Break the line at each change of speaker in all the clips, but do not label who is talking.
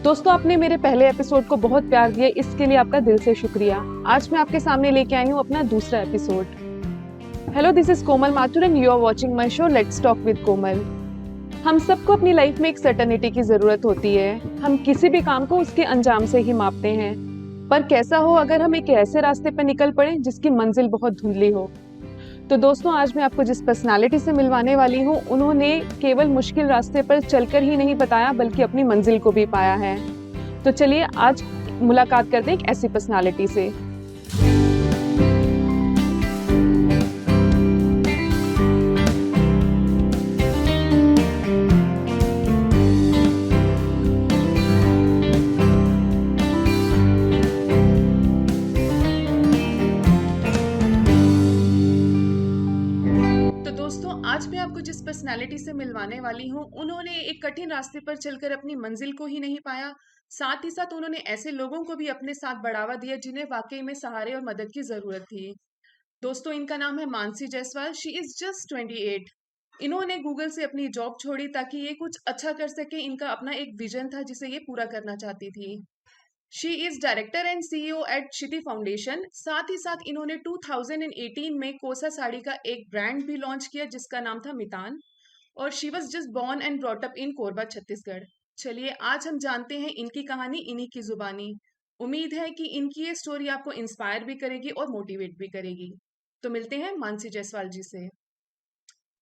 दोस्तों, आपने मेरे पहले एपिसोड को बहुत प्यार दिया, इसके लिए आपका दिल से शुक्रिया। आज मैं आपके सामने लेके आई हूँ अपना दूसरा episode. Hello, this is Komal Mathur and you are watching my show let's talk with Komal. हम सबको अपनी लाइफ में एक सर्टेनिटी की जरूरत होती है। हम किसी भी काम को उसके अंजाम से ही मापते हैं। पर कैसा हो अगर हम एक ऐसे रास्ते पर निकल पड़े जिसकी मंजिल बहुत धुंधली हो। तो दोस्तों, आज मैं आपको जिस पर्सनालिटी से मिलवाने वाली हूँ, उन्होंने केवल मुश्किल रास्ते पर चलकर ही नहीं बताया बल्कि अपनी मंजिल को भी पाया है। तो चलिए आज मुलाकात करते हैं एक ऐसी पर्सनालिटी से। तो दोस्तों, आज मैं आपको जिस पर्सनालिटी से मिलवाने वाली हूँ, उन्होंने एक कठिन रास्ते पर चलकर अपनी मंजिल को ही नहीं पाया, साथ ही साथ उन्होंने ऐसे लोगों को भी अपने साथ बढ़ावा दिया जिन्हें वाकई में सहारे और मदद की जरूरत थी। दोस्तों, इनका नाम है Mansi Jaiswal. She is just 28। इन्होंने गूगल से अपनी जॉब छोड़ी ताकि ये कुछ अच्छा कर सके। इनका अपना एक विजन था जिसे ये पूरा करना चाहती थी। She is director and CEO at city foundation. साथ ही साथ इन्होंने 2018 में कोसा साड़ी का एक ब्रांड भी लॉन्च किया जिसका नाम था मितान। और she was just born and brought up in Korba, Chhattisgarh. चलिए आज हम जानते हैं इनकी कहानी इन्हीं की जुबानी। उम्मीद है कि इनकी ये स्टोरी आपको इंस्पायर भी करेगी और मोटिवेट भी करेगी। तो मिलते हैं मानसी जायसवाल जी से।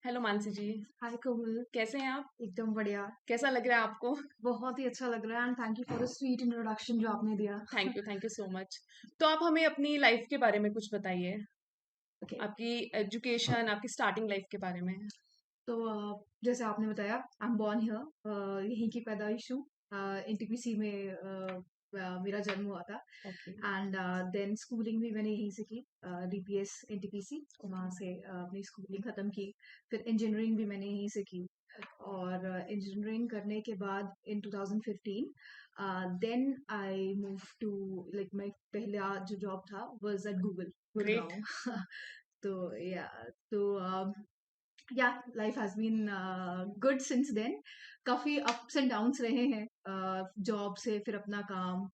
हेलो मानसी जी।
हाय कोमल।
कैसे हैं आप?
एकदम बढ़िया।
कैसा लग रहा है आपको?
बहुत ही अच्छा लग रहा है and thank you for the sweet introduction जो आपने दिया।
Thank you so much. तो आप हमें अपनी लाइफ के बारे में कुछ बताइए।
ओके।
आपकी एजुकेशन, आपकी स्टार्टिंग लाइफ के बारे में।
तो जैसे आपने बताया आई एम बॉर्न हियर, यहीं की पैदाइश हूँ। एनटीपीसी में मेरा जन्म हुआ था
ओके।
एंड देन स्कूलिंग भी मैंने यहीं से की, डीपीएस एनटीपीसी। वहाँ
ओके।
से अपनी स्कूलिंग ख़त्म की। फिर इंजीनियरिंग भी मैंने यहीं से की और इंजीनियरिंग करने के बाद in 2015 then I move to, like my पहला जो जॉब था was at Google
great.
Gurgaon. तो या तो या life has been good since then. काफी अप्स एंड डाउन्स रहे हैं जॉब से फिर अपना काम।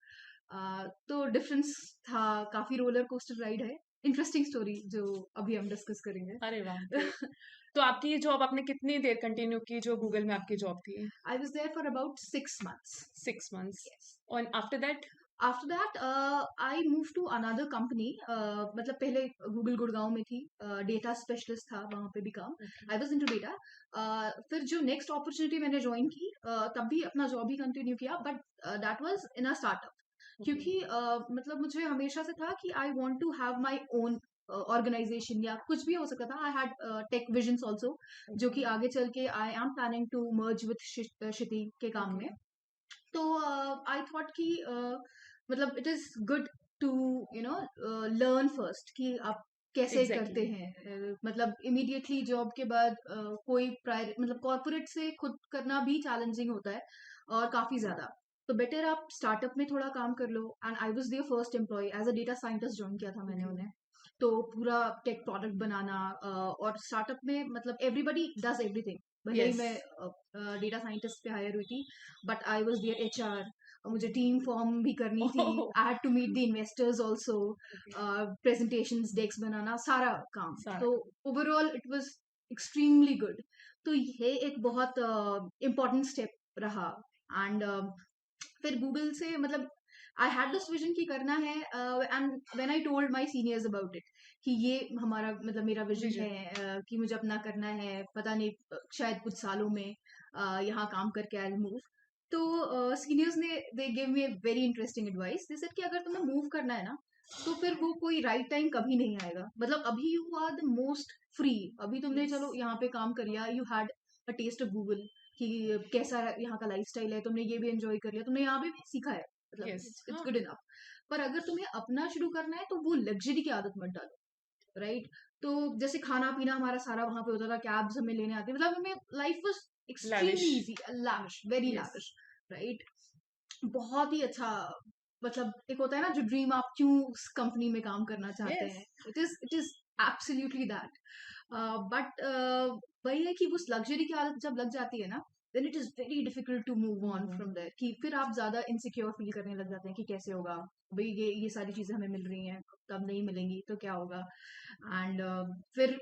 तो डिफरेंस था, काफी रोलर कोस्टर राइड है। इंटरेस्टिंग स्टोरी जो अभी हम डिस्कस करेंगे।
अरे वाह, ग्रेट। तो आपकी ये जॉब आपने कितनी देर कंटिन्यू की, जो गूगल में आपकी जॉब थी?
I was there for about 6 months.
6 months.
Yes.
और after that?
After that I move to another company. मतलब पहले गूगल गुड़गांव में थी, डेटा स्पेशलिस्ट था वहां पे भी काम। I was in to data. फिर जो नेक्स्ट अपॉर्चुनिटी मैंने ज्वाइन की, तब भी अपना जॉब ही कंटिन्यू किया, but that was in a startup.
Okay.
क्योंकि मतलब मुझे हमेशा से था कि I want to have my own organisation, या कुछ भी हो सकता था। I had tech visions also, जो कि आगे चल के I am planning to merge with शिति के काम
ओके।
में। तो आई थॉट कि मतलब it is good to learn first कि आप कैसे
एग्जैक्टली।
करते हैं। मतलब इमीडिएटली जॉब के बाद कोई प्रायर मतलब कॉर्पोरेट से खुद करना भी चैलेंजिंग होता है और काफी ज्यादा। तो बेटर आप स्टार्टअप में थोड़ा काम कर लो। And I was there first employ, as a data scientist join किया था मैंने
ओके।
उन्हें। तो पूरा टेक प्रोडक्ट बनाना, और स्टार्टअप में मतलब एवरीबडी डज एवरीथिंग। भले ही
यस।
मैं डेटा साइंटिस्ट पे हायर हुई थी, but I was their HR. मुझे टीम फॉर्म भी करनी थी। I had to meet the investors also, presentations डेस्क बनाना, सारा काम।
सारा।
तो overall it was extremely good. तो ये एक बहुत इम्पोर्टेंट स्टेप रहा। एंड फिर गूगल से मतलब आई हैड दिस विजन की करना है। And when I told my seniors about it कि ये हमारा मतलब मेरा विजन
विजन।
है, कि मुझे अपना करना है, पता नहीं शायद कुछ सालों में यहाँ काम करके आई मूव। तो सीनियर्स ने they give me very interesting advice. They said कि अगर तुम्हें मूव करना है ना, तो फिर वो कोई राइट टाइम कभी नहीं आएगा। मतलब अभी you are the most free. अभी तुमने
यस।
चलो यहाँ पे काम कर लिया, you had a test of Google कि कैसा यहाँ का लाइफस्टाइल है, तुमने ये भी एंजॉय कर लिया, तुमने यहाँ पे भी सीखा है, मतलब
यस।
इट्स
हाँ।
Good enough. पर अगर तुम्हें अपना शुरू करना है तो वो लग्जरी की आदत मत डालो, राइट। तो जैसे खाना पीना हमारा सारा वहां पे होता था, कैब्स हमें लेने आती, मतलब हमें life was
lavish.
Extremely easy, lavish, very
yes.
Lavish, right. बहुत ही अच्छा। मतलब एक होता है ना जो ड्रीम, आप क्यों उस कंपनी में काम करना चाहते
यस।
हैं, it is absolutely that. But वही है कि उस लग्जरी की आदत जब लग जाती है ना, then it is very difficult to move on
hmm,
from that, कि फिर आप ज्यादा इनसिक्योर फील करने लग जाते हैं कि कैसे होगा भाई, ये सारी चीजें हमें मिल रही हैं, कब नहीं मिलेंगी तो क्या होगा। एंड फिर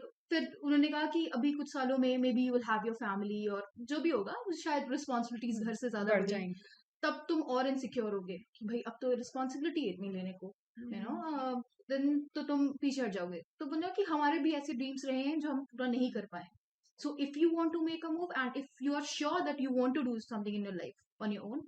उन्होंने कहा कि अभी कुछ सालों में may be you will have your family और जो भी होगा, शायद रिस्पॉन्सिबिलिटीज घर से ज्यादा
बढ़
बढ़ेंगी,
जाएंगे।
तब तुम और इनसिक्योर होगे कि भाई अब तो रिस्पॉन्सिबिलिटी है इतनी लेने को, यू
हम्म,
नो, देन तो तुम पीछे हट जाओगे। तो बोला कि हमारे भी ऐसे ड्रीम्स रहे हैं जो हम पूरा नहीं कर पाए। So if you want to make a move and if you are sure that you want to do something in your life on your own,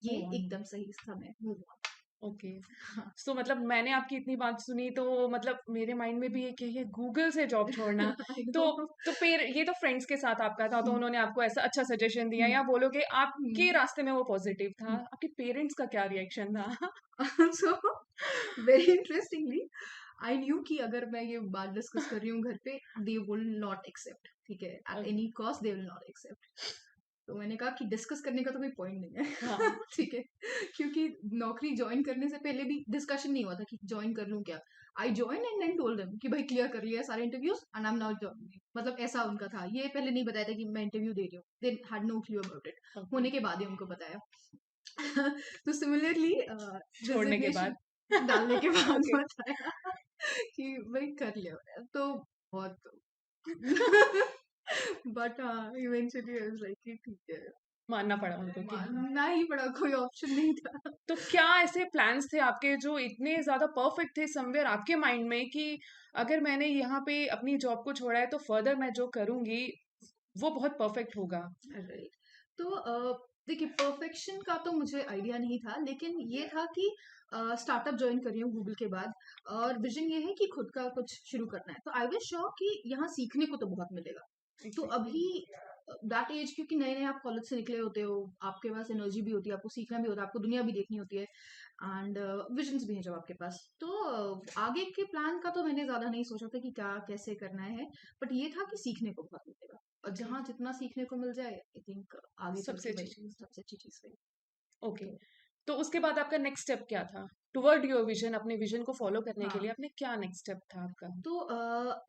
ये
move on।
एकदम सही समय मूव ऑन।
ओके।
हाँ।
सो मतलब मैंने आपकी इतनी बात सुनी तो मतलब मेरे माइंड में भी है कि ये गूगल से जॉब छोड़ना।
आई
तो
नो।
तो फिर ये तो फ्रेंड्स के साथ आपका था, तो उन्होंने आपको ऐसा अच्छा सजेशन दिया, या बोलोगे आपके रास्ते में वो पॉजिटिव था, आपके पेरेंट्स का क्या रिएक्शन था?
So very interestingly, I knew कि अगर मैं ये बात डिस्कस कर रही हूँ घर पे, दे विल नॉट एक्सेप्ट, ठीक है, at
okay.
Any cost they will not accept. तो मैंने कहा कि डिस्कस करने का तो कोई पॉइंट नहीं है।
हाँ।
ठीक है, क्योंकि नौकरी ज्वाइन करने से पहले भी डिस्कशन नहीं हुआ था कि ज्वाइन कर लूं क्या। I join and then told them कि भाई क्लियर कर लिया है सारे interviews and I am not joining, मतलब ऐसा उनका था। ये पहले नहीं बताया था कि मैं इंटरव्यू दे रही हूँ, they had no clue about it.
Okay.
होने के बाद ही उनको बताया। तो सिमिलरली
छोड़ने के बाद।
रिजिग्नेशन डालने के बाद
ओके।
बताया कि भाई कर लिया, तो बहुत बट हाँ, इवेंचुअली आई वाज लाइक कि ठीक है,
मानना पड़ा उनको कि हाँ।
मानना ही पड़ा, कोई ऑप्शन नहीं था।
तो क्या ऐसे प्लान्स थे आपके जो इतने ज्यादा परफेक्ट थे समवेयर आपके माइंड में कि अगर मैंने यहाँ पे अपनी जॉब को छोड़ा है तो फर्दर मैं जो करूंगी वो बहुत परफेक्ट होगा?
राइट। तो देखिए, परफेक्शन का तो मुझे आइडिया नहीं था, लेकिन ये था कि स्टार्टअप ज्वाइन कर रही हूँ गूगल के बाद, और विजन ये है कि खुद का कुछ शुरू करना है। तो आई वाज श्योर कि यहाँ सीखने को तो बहुत मिलेगा। तो
एग्जैक्टली।
अभी दैट एज, क्योंकि नए नए आप कॉलेज से निकले होते हो, आपके पास एनर्जी भी होती है, आपको सीखना भी होता है, आपको दुनिया भी देखनी होती है, एंड विजन्स भी हैं जब आपके पास। तो आगे के प्लान का तो मैंने ज्यादा नहीं सोचा था कि क्या कैसे करना है, बट ये था कि सीखने को बहुत मिलेगा, और
ओके।
जहाँ जितना सीखने को मिल जाए, आई थिंक आगे चल
सबसे
के
अच्छी
वही
चीज।
सबसे अच्छी चीज रही।
ओके।
तो
तो उसके बाद आपका नेक्स्ट स्टेप क्या था टुवर्ड योर विजन? अपने विजन को फॉलो करने के लिए
हाँ,
आपने क्या नेक्स्ट स्टेप था आपका?
तो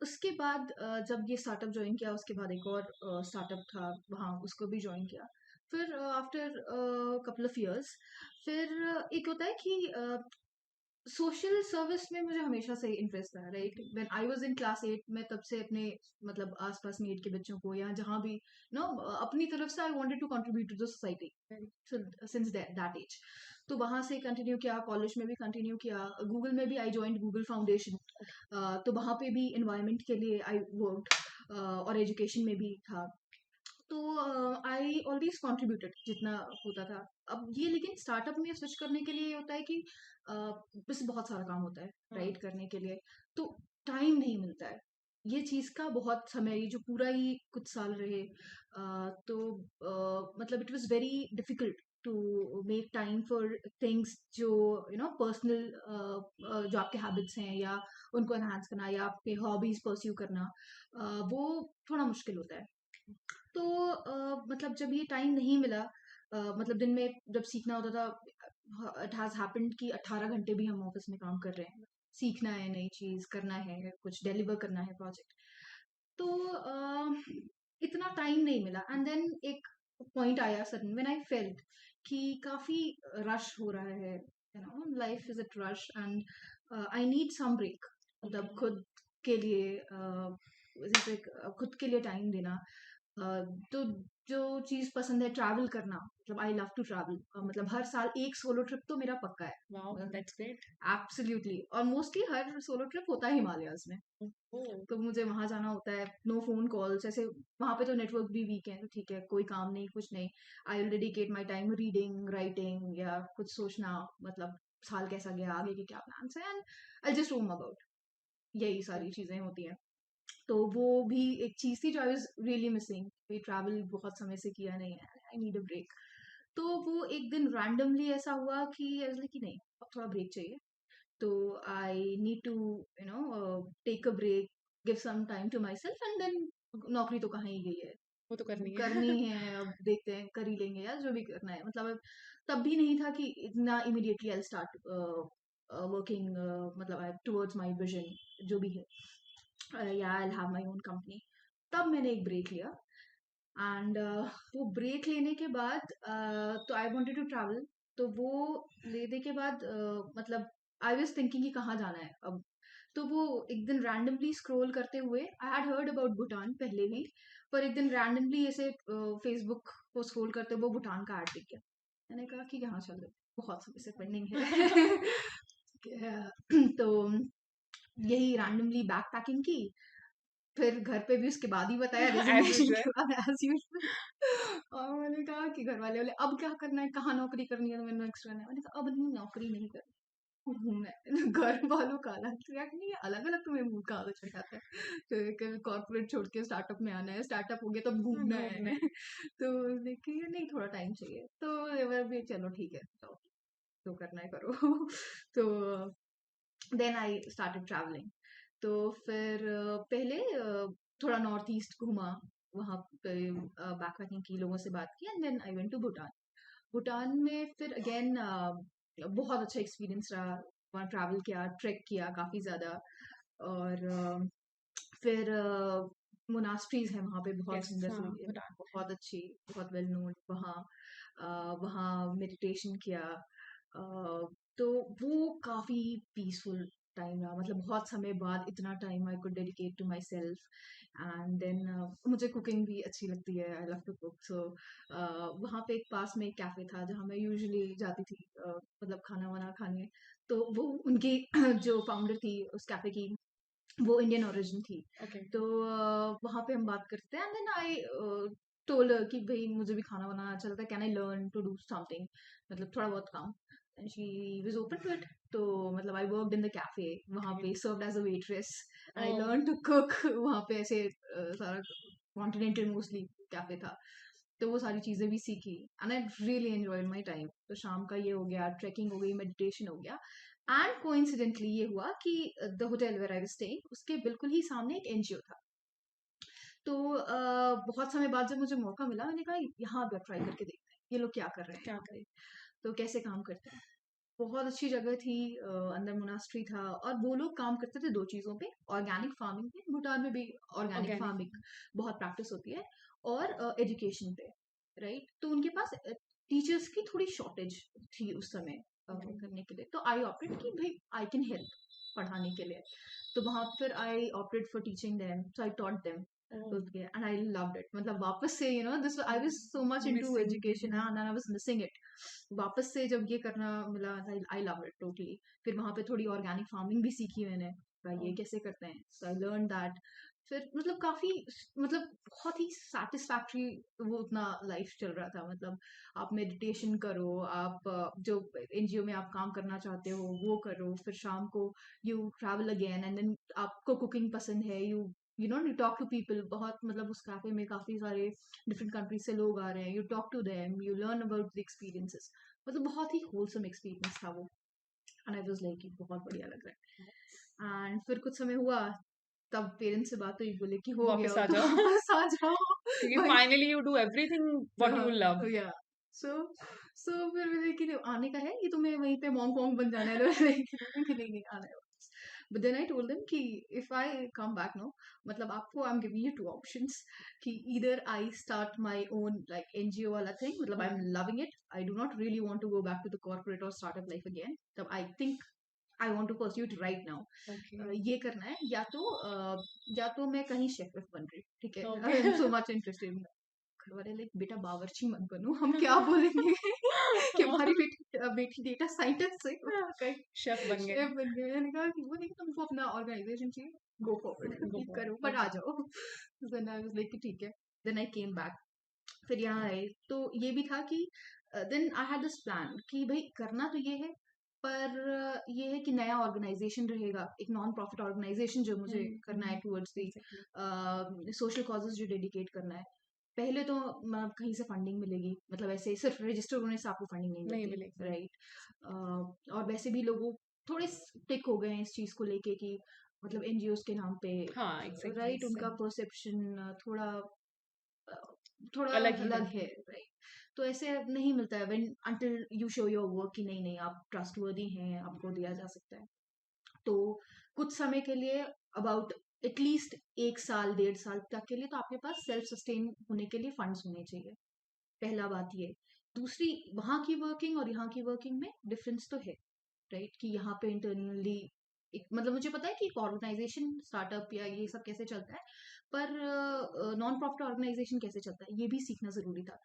उसके बाद जब ये स्टार्टअप ज्वाइन किया, उसके बाद एक और स्टार्टअप था वहाँ, उसको भी ज्वाइन किया। फिर आफ्टर कपल ऑफ इयर्स, फिर एक होता है कि सोशल सर्विस में मुझे हमेशा से इंटरेस्ट था, right. When I was in class 8, मैं तब से अपने मतलब आसपास में 8 के बच्चों को, या जहाँ भी नो, अपनी तरफ से I wanted to contribute to the society since that age. तो वहां से कंटिन्यू किया, कॉलेज में भी कंटिन्यू किया, गूगल में भी आई ज्वाइंट गूगल फाउंडेशन। तो वहां पे भी इन्वायरमेंट के लिए आई वर्कड, और एजुकेशन में भी था। तो आई ऑलवेज कॉन्ट्रीब्यूटेड जितना होता था। अब ये लेकिन स्टार्टअप में स्विच करने के लिए ये होता है कि बस बहुत सारा काम होता है,
हाँ।
राइट, करने के लिए। तो टाइम नहीं मिलता है ये चीज का बहुत समय, ये जो पूरा ही कुछ साल रहे, तो मतलब it was very difficult to make time for things जो पर्सनल, जो आपके हैबिट्स हैं, या उनको एनहांस करना, या आपके हॉबीज परस्यू करना, वो थोड़ा मुश्किल होता है। तो मतलब जब ये टाइम नहीं मिला, मतलब दिन में जब सीखना होता था, इट हैज हैपेंड कि 18 घंटे भी हम ऑफिस में काम कर रहे हैं, सीखना है, नई चीज करना है, कुछ डिलीवर करना है प्रोजेक्ट। तो इतना टाइम नहीं मिला, एंड देन एक पॉइंट आया सडन व्हेन आई फेल्ट कि काफी रश हो रहा है, life is at rush, and I need some break.
Okay.
मतलब खुद के लिए, जैसे खुद के लिए टाइम देना। अ, तो जो चीज पसंद है, ट्रैवल करना, मतलब आई लव टू ट्रैवल, मतलब हर साल एक सोलो ट्रिप तो मेरा पक्का है।
वाओ,
मतलब
दैट्स ग्रेट।
एब्सोल्युटली, और मोस्टली हर सोलो ट्रिप होता है हिमालयाज में।
ओह।
तो मुझे वहां जाना होता है, नो फोन कॉल्स, ऐसे वहां पे तो नेटवर्क भी वीक है, तो ठीक है, कोई काम नहीं, कुछ नहीं। I will dedicate my time reading, writing, या कुछ सोचना, मतलब साल कैसा गया, आगे के क्या प्लान्स हैं, and I just roam about, यही सारी चीजें होती हैं। तो वो भी एक चीज थी जो आई वाज रियली मिसिंग, ये ट्रैवल बहुत समय से किया नहीं है, आई नीड अ ब्रेक। तो वो एक दिन रैंडमली ऐसा हुआ कि आई वाज लाइक कि नहीं, अब थोड़ा ब्रेक चाहिए। तो I need to take a break, give some time to myself, and then नौकरी तो कहाँ ही गई है,
वो तो करनी
करनी
है।
है, अब देखते हैं, कर ही लेंगे यार, जो भी करना है। मतलब तब भी नहीं था कि इतना इमीडिएटली आई स्टार्ट वर्किंग, मतलब टुवर्ड्स माई विजन जो भी है, या I have my own company. तब मैंने एक ब्रेक लिया, एंड वो ब्रेक लेने के बाद तो आई वांटेड टू ट्रैवल, तो वो लेने के बाद मतलब आई वाज थिंकिंग कि कहाँ जाना है अब। तो वो एक दिन रैंडमली स्क्रॉल करते हुए, I had heard about Bhutan पहले भी, पर एक दिन रैंडमली ऐसे फेसबुक को स्क्रॉल करते हुए भूटान का ऐड दिख गया। मैंने कहा कि यहाँ चल रहे, बहुत समय से पेंडिंग है। तो यही रैंडमली बैक पैकिंग की, फिर घर पे भी उसके बाद ही बताया,
एज
रेजिग्नेशन
यूजुअल।
के बाद एज यूजुअल। और मैंने कहा कि घर वाले बोले अब क्या करना है, कहाँ नौकरी करनी है, तो मैंने नेक्स्ट करना है। मैंने कहा अब नहीं, नौकरी नहीं करनी, घूमना है। घर वालों का अलग ट्रैक नहीं है, अलग अलग तुम्हें मूड कहाँ से चढ़ जाता है। तो कभी कॉर्पोरेट छोड़ के स्टार्टअप में आना है, स्टार्टअप हो गया तब घूमना
घूमने।
है। तो देखिए नहीं, थोड़ा टाइम चाहिए, तो ये बार भी चलो ठीक है, तो जो करना है करो। तो देन आई स्टार्टेड ट्रैवलिंग। तो फिर पहले थोड़ा नॉर्थ ईस्ट घूमा, वहाँ पे बैकपैकिंग की, लोगों से बात की, and then I went to Bhutan. Bhutan में फिर अगेन बहुत अच्छा एक्सपीरियंस रहा, वहाँ ट्रैवल किया, ट्रैक किया काफ़ी ज़्यादा। और फिर मोनास्ट्रीज हैं वहाँ पे, बहुत
यस,
सुंदर
हाँ,
सुंदर,
भूटान में।
बहुत अच्छी, बहुत वेल नोन वहाँ। वहाँ मेडिटेशन किया, तो वो काफ़ी पीसफुल टाइम रहा, मतलब बहुत समय बाद इतना time I could dedicate to myself. And then मुझे कुकिंग भी अच्छी लगती है, I love to cook. So वहाँ पे एक पास में एक कैफ़े था जहाँ मैं यूजुअली जाती थी, मतलब खाना वाना खाने। तो वो उनकी जो फाउंडर थी उस कैफ़े की, वो इंडियन ओरिजिन थी।
ओके।
तो वहाँ पे हम बात करते हैं, and then I told her कि भाई मुझे भी खाना बनाना अच्छा लगता है, can I learn to do something, मतलब थोड़ा बहुत काम। And she was open to it. तो मतलब I worked in the cafe, वहाँ
ओके।
पे served as a waitress, and I
oh!
Learn to cook. वहाँ पे ऐसे सारा कॉन्टिनेंटल मोस्टली कैफे था, तो वो सारी चीज़ें भी सीखी, and I really enjoyed my time. तो शाम का ये हो गया, ट्रैकिंग हो गई, मेडिटेशन हो गया। एंड कोइंसिडेंटली ये हुआ कि the hotel where I was staying, उसके बिल्कुल ही सामने एक एनजीओ था। तो बहुत समय बाद जब मुझे मौका मिला, मैंने कहा यहाँ पर ट्राई करके देखते हैं ये लोग क्या कर रहे हैं
क्या
यहाँ पे,
करें?
तो कैसे काम करते हैं। बहुत अच्छी जगह थी, अंदर मोनास्ट्री था, और वो लोग काम करते थे दो चीज़ों पे, ऑर्गेनिक फार्मिंग पे, भूटान में भी ऑर्गेनिक
ऑर्गेनिक।
फार्मिंग बहुत प्रैक्टिस होती है, और एजुकेशन पे, राइट। तो उनके पास टीचर्स की थोड़ी शॉर्टेज थी उस समय
ओके।
करने के लिए, तो आई ऑप्टेड कि भाई आई कैन हेल्प पढ़ाने के लिए। तो वहाँ फिर I opted for teaching them, so I taught them,
oh!
And I loved it. मतलब वापस से this I was so much into
missing.
Education, and I was missing it. वापस से जब ये करना मिला, आई लव इट टोटली। फिर वहाँ पे थोड़ी ऑर्गेनिक फार्मिंग भी सीखी मैंने,
ओह!
ये कैसे करते हैं, सो आई लर्न दैट। फिर मतलब काफी, मतलब बहुत ही सेटिस्फैक्ट्री वो उतना लाइफ चल रहा था। मतलब आप मेडिटेशन करो, आप जो एनजीओ में आप काम करना चाहते हो वो करो, फिर शाम को you travel again, and then आपको कुकिंग पसंद है, यू टॉक टू पीपल, बहुत मतलब उस कैफे में काफी सारे डिफरेंट कंट्री से लोग आ रहे हैं, you talk to them, you learn about the experiences. मतलब बहुत ही होलसम एक्सपीरियंस था वो, एंड आई वाज लाइक बहुत बढ़िया लग रहा है। एंड फिर कुछ समय हुआ, तब पेरेंट्स से बात हुई, बोले कि हो गया
वापस
हो
आ
तो
जाओ।
वापस आ जाओ।
क्योंकि
भाई,
finally you do everything what you love.
या सो सो फिर मुझे कि आने का है, कि तुम्हें वहीं पे मोंग पोंग बन जाना है। कि नहीं नहीं आना है वापस। But then I told them कि if I come back no, मतलब आपको I am giving you two options, कि either I start my own like NGO वाला थिंग, मतलब आई
हाँ,
am loving it, I do not really want to go back to the corporate और startup life again, तब I think I want to pursue it right now.
Okay,
ये करना है, या तो मैं कहीं शेफ बन रही, ठीक है।
Okay.
I am so much interested. घरवाले लाइक बेटा बावर्ची मत बनो, हम क्या बोलेंगे कि हमारी बेटी डेटा साइंटिस्ट है, कहीं
शेफ बन गए।
शेफ बन गए। मैंने कहा कि वो नहीं, तुमको अपना ऑर्गेनाइजेशन चाहिए, गो फॉरवर्ड,
गो
ये
फॉर
करो,
इट।
But ah
okay.
जाओ। देन आई वाज लाइक कि ठीक है। देन आई केम बैक, फिर यहाँ आए, तो ये भी था कि then I had this plan कि भाई करना तो ये है, पर ये है कि नया ऑर्गेनाइजेशन रहेगा, एक नॉन प्रॉफिट ऑर्गेनाइजेशन जो मुझे करना है towards the
exactly.
Social causes जो डेडिकेट करना है। पहले तो कहीं से फंडिंग मिलेगी, मतलब ऐसे सिर्फ रजिस्टर होने से आपको फंडिंग नहीं
नहीं
मिलती,
मिलेगी।
राइट। और वैसे भी लोगों थोड़े स्टिक हो गए हैं इस चीज को लेके कि मतलब एनजीओज के नाम पे,
हाँ, एग्जैक्टली
राइट, उनका
सेम।
परसेप्शन थोड़ा अ, थोड़ा
अलग ही है।
अलग है, राइट। तो ऐसे नहीं मिलता है when until you show your work कि नहीं नहीं आप ट्रस्टवर्दी हैं, आपको दिया जा सकता है। तो कुछ समय के लिए, अबाउट एटलीस्ट 1 साल 1.5 साल तक के लिए, तो आपके पास सेल्फ सस्टेन होने के लिए फंड्स होने चाहिए। पहला बात ये। दूसरी, वहाँ की वर्किंग और यहाँ की वर्किंग में डिफरेंस तो है, राइट? कि यहाँ पे इंटरनली एक मतलब मुझे पता है कि एक ऑर्गेनाइजेशन स्टार्टअप या ये सब कैसे चलता है, पर नॉन प्रॉफिट ऑर्गेनाइजेशन कैसे चलता है ये भी सीखना जरूरी था।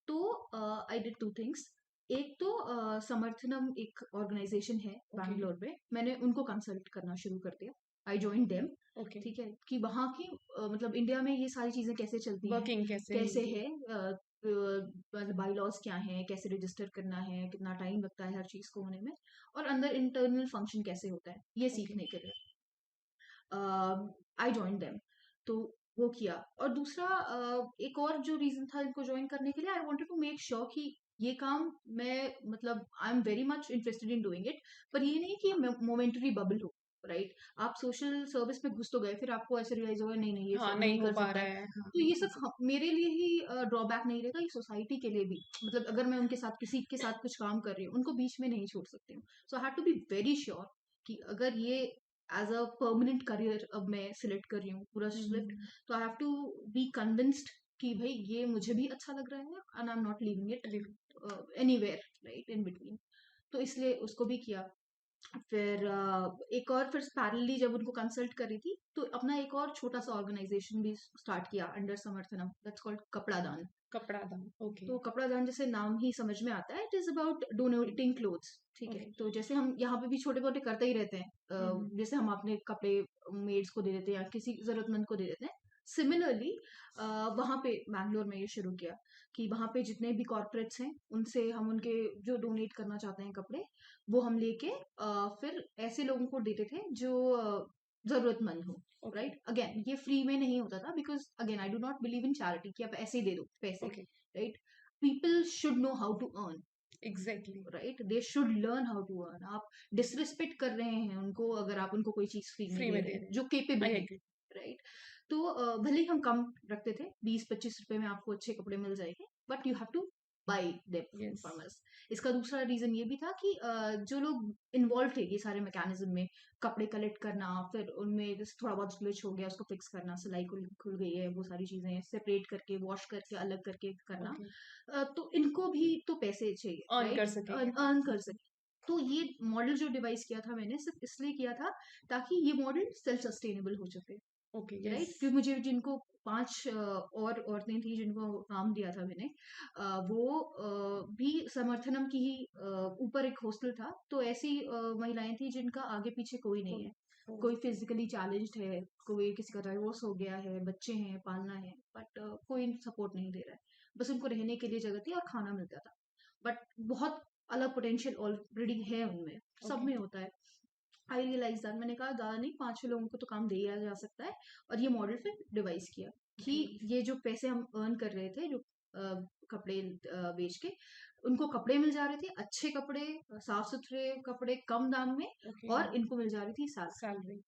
तो आई डिड 2 थिंग्स। एक तो समर्थनम एक ऑर्गेनाइजेशन है
ओके,
बैंगलोर में, मैंने उनको कंसल्ट करना शुरू कर दिया। I join them.
ओके।
ठीक है, कि वहाँ की मतलब इंडिया में ये सारी चीजें कैसे चलती हैं,
वर्किंग कैसे है
कैसे
इनकी?
है, मतलब बाई लॉज क्या है, कैसे रजिस्टर करना है, कितना टाइम लगता है हर चीज को होने में, और अंदर इंटरनल फंक्शन कैसे होता है ये
ओके,
सीखने के लिए आई जॉइन देम। तो वो किया। और दूसरा एक और जो रीजन था इनको ज्वाइन करने के लिए, I wanted to make sure कि ये काम मैं मतलब I am very much interested in doing it, पर ये नहीं कि मोमेंटरी बबल हो, राइट? आप सोशल सर्विस में घुस तो गए, फिर आपको ऐसे रियलाइज होगा नहीं नहीं ये
हाँ,
सब
नहीं
नहीं
हो
कर
पा
सकता
रहा
है।
है, हाँ,
तो ये सब
एग्ज़ैक्ट
मेरे लिए ही ड्रॉबैक नहीं रहेगा, ये सोसाइटी के लिए भी। मतलब अगर मैं उनके साथ किसी के साथ कुछ काम कर रही हूँ, उनको बीच में नहीं छोड़ सकती हूँ। So I have to be very sure कि अगर ये एज अ परमानेंट करियर अब मैं सिलेक्ट कर रही हूँ पूरा
हुँ, हुँ,
शिफ्ट,
हुँ,
तो I have to be convinced कि भाई ये मुझे भी अच्छा लग रहा है and I am not leaving it
live
anywhere, right, in between. तो इसलिए उसको भी किया। फिर एक और फिर पैरेलली जब उनको कंसल्ट करी थी, तो अपना एक और छोटा सा ऑर्गेनाइजेशन भी स्टार्ट किया अंडर समर्थनम, दैट्स कॉल्ड कपड़ा दान।
कपड़ा दान, ओके,
तो कपड़ा दान जैसे नाम ही समझ में आता है, it is about donating clothes. ठीक है,
ओके।
तो जैसे हम यहाँ पे भी छोटे मोटे करते ही रहते हैं,
हुँ, हुँ,
जैसे हम अपने कपड़े मेड्स को दे देते हैं या किसी जरूरतमंद को दे देते हैं, सिमिलरली वहां पे बैंगलोर में ये शुरू किया कि वहां पे जितने भी कॉर्पोरेट्स हैं उनसे हम उनके जो डोनेट करना चाहते हैं कपड़े, वो हम लेके फिर ऐसे लोगों को देते थे जो जरूरतमंद हो।
ओके,
राइट, अगेन ये फ्री में नहीं होता था, because again I do not believe in charity कि आप ऐसे ही दे दो पैसे,
okay,
right? People should know how to earn,
exactly,
right? They should learn how to earn. आप डिसरिस्पेक्ट कर रहे हैं उनको अगर आप उनको कोई चीज फ्री में
फ्री
दे
में
रहे
दे
हैं
रहे हैं।
जो केपेबल
आई
है,
एग्री,
राइट? तो भले ही हम कम रखते थे, 20-25 रुपए में आपको अच्छे कपड़े मिल जाएंगे, but you have two by them
yes,
from us. इसका दूसरा रीजन ये भी था कि जो लोग इन्वॉल्व थे ये सारे मैकेनिज्म में, कपड़े कलेक्ट करना, फिर उनमें जैसे थोड़ा बहुत ग्लिच हो गया उसको फिक्स करना, सिलाई खुल गई है, वो सारी चीजें सेपरेट करके वॉश करके अलग करके करना,
ओके,
तो इनको भी तो पैसे चाहिए,
अर्न कर
राइट?
सकेंगे वो।
अर्न कर सके। तो ये मॉडल जो डिवाइस किया था मैंने सिर्फ इसलिए किया था ताकि ये मॉडल सेल्फ सस्टेनेबल हो सके,
ओके, यस,
राइट? क्योंकि मुझे जिनको 5 और औरतें थी जिनको काम दिया था मैंने, वो भी समर्थनम की ही ऊपर एक हॉस्टल था, तो ऐसी महिलाएं थी जिनका आगे पीछे कोई नहीं
ओह,
है,
ओह,
कोई फिजिकली चैलेंज्ड है, कोई किसी का डाइवोर्स हो गया है, बच्चे हैं पालना है, बट कोई सपोर्ट नहीं दे रहा है, बस उनको रहने के लिए जगह थी और खाना मिलता था। बट बहुत अलग पोटेंशियल ऑलरेडी है उनमें, सब
ओके,
में होता है। आई रियलाइज दैट, मैंने कहा ज्यादा नहीं, 5-6 लोगों को तो काम दिया जा सकता है। और ये मॉडल फिर डिवाइस किया कि
ओके,
ये जो पैसे हम अर्न कर रहे थे जो कपड़े बेच के, उनको कपड़े मिल जा रहे थे, अच्छे कपड़े, साफ सुथरे कपड़े कम दाम में,
ओके,
और इनको मिल जा रही थी सैलरी
सैलरी,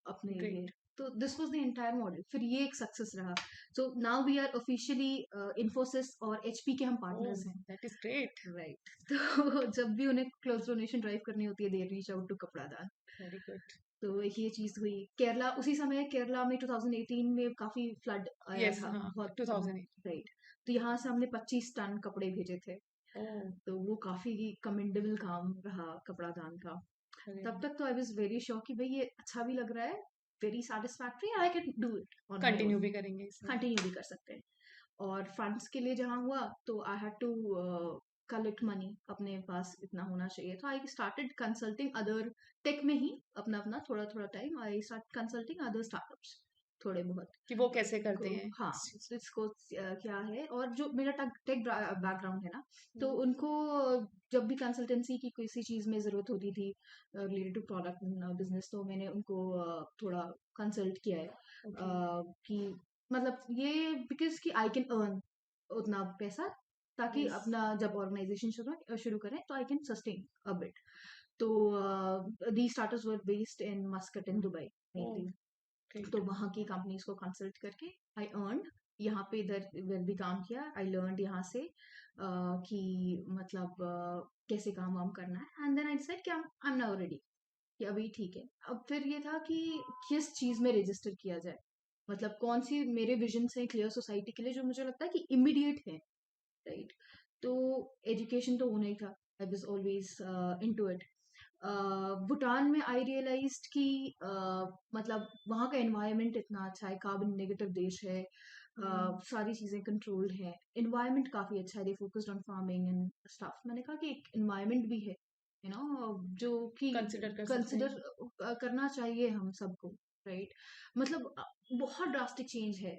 अपने लिए।
ग्रेट,
तो this was the entire model, फिर ये एक सक्सेस रहा। So now we are officially Infosys और एचपी के हम
ओह,
पार्टनर्स हैं,
दैट इज़ ग्रेट,
राइट? तो जब भी उन्हें क्लोज डोनेशन ड्राइव करनी होती है, दे रीच आउट टू कपड़ा दान।
वेरी गुड,
तो ये चीज हुई। केरला, उसी समय केरला में 2018 में काफी फ्लड आया
यस,
था
हाँ,
बहुत,
2008,
राइट? तो यहाँ से हमने 25 टन कपड़े भेजे थे।
ओह,
तो वो काफी कमेंडेबल काम रहा कपड़ा दान का।
अरे
तब
वाह!
तक तो आई वाज वेरी श्योर कि भाई ये अच्छा भी लग रहा है, very satisfactory, I can do it on my own,
continue भी करेंगे इसे,
कंटिन्यू भी कर सकते हैं। और फंड्स के लिए जहाँ हुआ, तो I had to collect money, अपने पास इतना होना चाहिए। तो I started consulting other tech में ही, अपना अपना थोड़ा थोड़ा time I start consulting other startups, थोड़े बहुत
कि वो कैसे
को।
करते हैं
हाँ,
इस चीज़
तो इसको क्या है, और जो मेरा टेक बैकग्राउंड है ना,
को?
तो उनको जब भी कंसल्टेंसी की किसी चीज में जरूरत होती थी रिलेटेड टू प्रोडक्ट बिजनेस, तो मैंने उनको थोड़ा कंसल्ट किया है,
ओके,
कि मतलब ये बिकॉज कि आई कैन अर्न उतना पैसा, ताकि
यस,
अपना जब ऑर्गेनाइजेशन शुरू शुरू करें तो I can sustain a bit. तो the starters were based in Muscat in Dubai
oh,
mainly.
Great,
तो वहाँ की कंपनीज को कंसल्ट करके आई अर्न, यहाँ पे इधर इधर भी काम किया, आई लर्न यहाँ से कि मतलब कैसे काम वाम करना है, एंड देन आई सेड कि आई एम नाउ रेडी, कि अभी ठीक है। अब फिर ये था कि किस चीज़ में रजिस्टर किया जाए, मतलब कौन सी मेरे विजन से क्लियर सोसाइटी के लिए जो मुझे लगता है कि इमीडिएट है, राइट? तो एजुकेशन तो होना ही था। I was always into it. Bhutan में आई रियलाइज्ड कि मतलब वहाँ का एनवायरनमेंट इतना अच्छा है, कार्बन नेगेटिव देश है, सारी चीज़ें कंट्रोल्ड है, एनवायरनमेंट काफ़ी अच्छा है, they focused on farming and stuff. मैंने कहा कि एक एनवायरनमेंट भी है, यू नो, जो कि
कंसिडर कर सकते
कंसिडर
हैं।
करना चाहिए हम सबको, राइट? मतलब बहुत ड्रास्टिक चेंज है।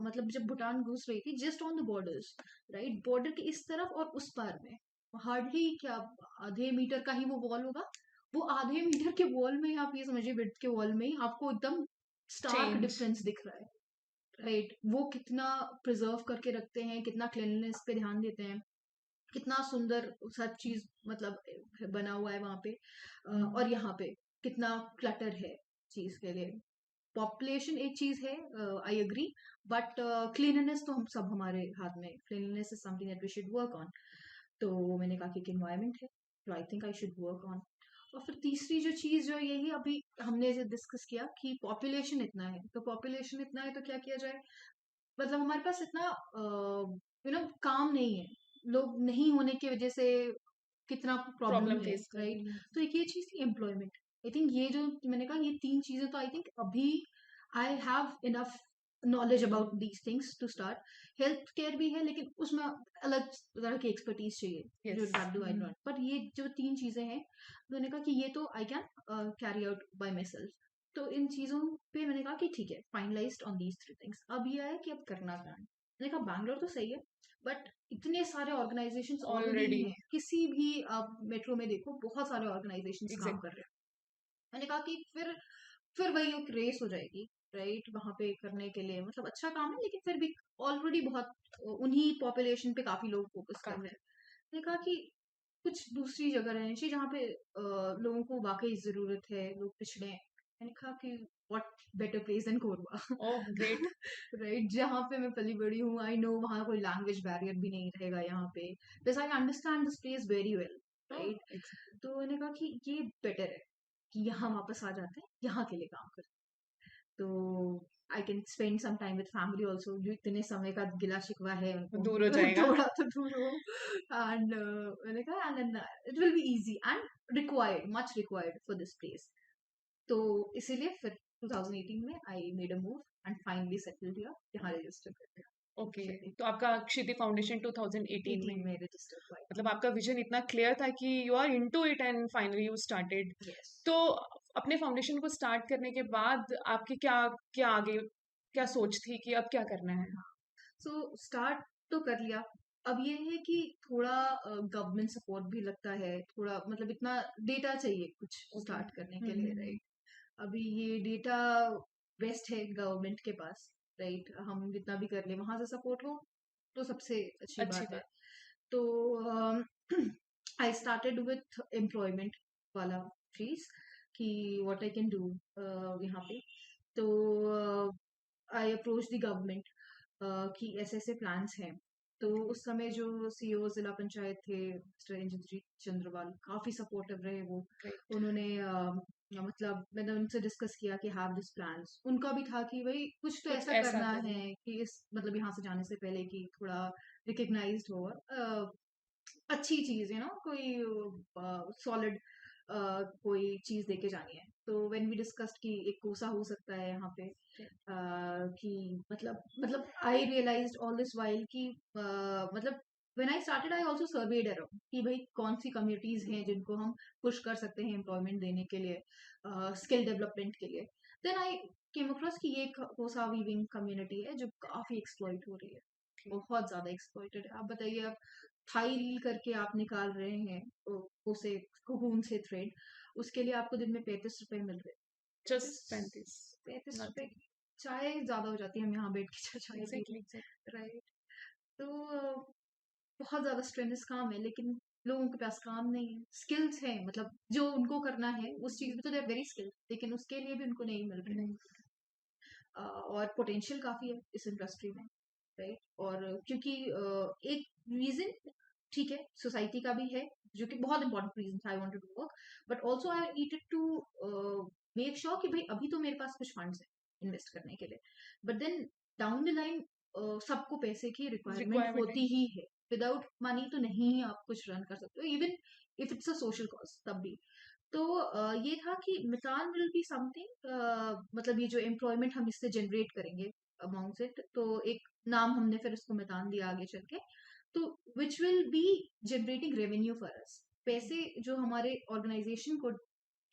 मतलब जब भूटान घुस रही थी just on the borders, right, border के इस तरफ और उस पार में हार्डली क्या आधे मीटर का ही वो वॉल होगा। वो आधे मीटर के वॉल में ही आप ये समझिए, विड्थ के वॉल में ही आपको एकदम स्टार्क
चेंज।
डिफरेंस दिख रहा है, राइट? वो कितना प्रिजर्व करके रखते हैं, कितना क्लीनलीनेस पे ध्यान देते हैं, कितना सुंदर सब चीज मतलब बना हुआ है वहां पे। और यहाँ पे कितना क्लटर है चीज के लिए। पॉपुलेशन एक चीज है, आई एग्री, बट क्लीनलीनेस तो हम सब हमारे हाथ में, cleanliness is something that we should work on. तो मैंने कहा कि एनवायरनमेंट है, तो I think I should work on. और फिर तीसरी जो चीज जो यही अभी हमने जो डिस्कस किया कि पॉपुलेशन इतना है, तो पॉपुलेशन इतना है तो क्या किया जाए। मतलब हमारे पास इतना काम नहीं है, लोग नहीं होने की वजह से कितना प्रॉब्लम
प्रॉब्लम
है,
फेस कर
राइट?
रही है।
तो एक ये चीज थी एम्प्लॉयमेंट। आई थिंक ये जो मैंने कहा, ये तीन चीजें तो आई थिंक अभी I have enough knowledge about these things to start. Health care भी है लेकिन उसमें अलग तरह की एक्सपर्टीज चाहिए जो
yes.
That do I not, but ये जो तीन चीजें हैं मैंने कहा कि ये तो I can carry out by my self. तो इन चीजों पे मैंने कहा कि ठीक है, finalised on these three things. अब ये है कि अब करना क्या है। मैंने कहा बैंगलोर तो सही है, बट इतने सारे ऑर्गेनाइजेशंस ऑलरेडी
ऑलरेडी।
हैं, किसी भी आप मेट्रो में देखो बहुत सारे ऑर्गेनाइजेशंस काम
एग्जैक्ट।
कर रहे हैं। मैंने कहा कि फिर वही एक रेस हो जाएगी, राइट? वहां पे करने के लिए मतलब अच्छा काम है लेकिन फिर भी ऑलरेडी बहुत उन्हीं पॉपुलेशन पे काफी लोग फोकस कर
काम।
रहे हैं। मैंने कहा कि कुछ दूसरी जगह रहनी चाहिए जहाँ पे लोगों को वाकई जरूरत है, लोग पिछड़े हैं। मैंने कहा कि what better place than Korba,
oh great.
Right? जहाँ पे मैं पली बड़ी हूँ, आई नो वहाँ कोई लैंग्वेज बैरियर भी नहीं रहेगा यहाँ पे, बस I understand this place very well,
oh
right? तो मैंने कहा कि ये बेटर है कि यहाँ वापस आ जाते हैं, यहाँ के लिए काम करते हैं। तो I can spend some time with family also, जो इतने समय का गिला शिकवा है उनको
दूर हो जाएगा।
थोड़ा तो दूर हो। एंड मैंने कहा and it will be easy and required, much required for this place. तो इसीलिए फिर 2018 में I made a move and finally settled here, यहाँ रजिस्टर कर दिया
ओके।
क्षिति।
तो आपका क्षिति फाउंडेशन 2018 में,
18 में रजिस्टर हुआ।
मतलब आपका विजन इतना क्लियर था कि you are into it and finally you started.
Yes.
तो अपने फाउंडेशन को स्टार्ट करने के बाद आपकी क्या क्या आगे क्या सोच थी कि अब क्या करना है?
सो स्टार्ट तो कर लिया। अब ये है कि थोड़ा गवर्नमेंट सपोर्ट भी लगता है, थोड़ा मतलब इतना डेटा चाहिए कुछ
ओके।
स्टार्ट करने के लिए, राइट? अभी ये डेटा बेस्ट है गवर्नमेंट के पास, राइट? हम जितना भी कर ले वहां से सपोर्ट हो तो सबसे अच्छी
अच्छी
बात है।
बात।
तो आई स्टार्टेड विथ एम्प्लॉयमेंट वाला चीज कि व्हाट आई कैन डू यहाँ पे। तो आई अप्रोच द गवर्नमेंट कि ऐसे ऐसे प्लान्स हैं। तो
ओके।
उस समय जो सीईओ जिला पंचायत थे मिस्टर इंद्रजीत चंद्रवाल, काफी सपोर्टिव रहे वो।
ग्रेट।
उन्होंने मतलब मैंने उनसे डिस्कस किया कि हैव दिस प्लान्स। उनका भी था कि भाई कुछ तो
कुछ
ऐसा
ऐसा
करना
करें।
है कि इस मतलब यहाँ से जाने से पहले कि थोड़ा रिकग्नाइज्ड हो, अच्छी चीज है ना, कोई सॉलिड कोई चीज देके जानी है। तो व्हेन वी डिस्कस्ड कि एक कोसा हो सकता है यहाँ पे, कि मतलब आई रियलाइज्ड ऑल दिस वाइल कि मतलब when I started I also served around कि भाई कौन सी कम्युनिटीज हैं जिनको हम पुश कर सकते हैं एम्प्लॉयमेंट देने के लिए, स्किल डेवलपमेंट के लिए। देन आई केम अक्रॉस कि ये कोसा वीविंग कम्युनिटी है जो काफी एक्सप्लॉइट हो रही है, बहुत ज्यादा एक्सप्लॉइटेड है। आप बताइए, आप थाई रील करके आप निकाल रहे हैं उसे कुकून से थ्रेड, उसके लिए आपको दिन में 35 रुपए मिल रहे हैं।
जस्ट
पैंतीस
35।
35 रुपए
नथिंग।
की चाय ज्यादा हो जाती है, हम यहाँ बैठ के चाय पी
एग्जैक्टली।
रहे, राइट? तो बहुत ज्यादा स्ट्रेनस काम है लेकिन लोगों के पास काम नहीं है, स्किल्स हैं मतलब जो उनको करना है उस चीज में तो दे आर वेरी स्किल्ड, लेकिन उसके लिए भी उनको नहीं मिल रहे।
नहीं।
और पोटेंशियल काफी है इस इंडस्ट्री में, राइट? और क्योंकि एक रीजन ठीक है, सोसाइटी का भी है, जो कि बहुत important reason I wanted to work, but also I needed to make sure कि भाई अभी तो मेरे पास कुछ फंड्स है इन्वेस्ट करने के लिए, but then down the line सबको पैसे की रिक्वायरमेंट
रिक्वायरमेंट है।
होती ही है। विदाउट मनी तो नहीं आप कुछ रन कर सकते हो, even if it's a social cause तब भी। तो ये था कि मितान विल बी समथिंग, मतलब ये जो एम्प्लॉयमेंट हम इससे जनरेट करेंगे अमाउंट से, तो एक नाम हमने फिर इसको मितान दिया आगे चल के, तो which will be generating revenue for us, पैसे जो हमारे ऑर्गेनाइजेशन को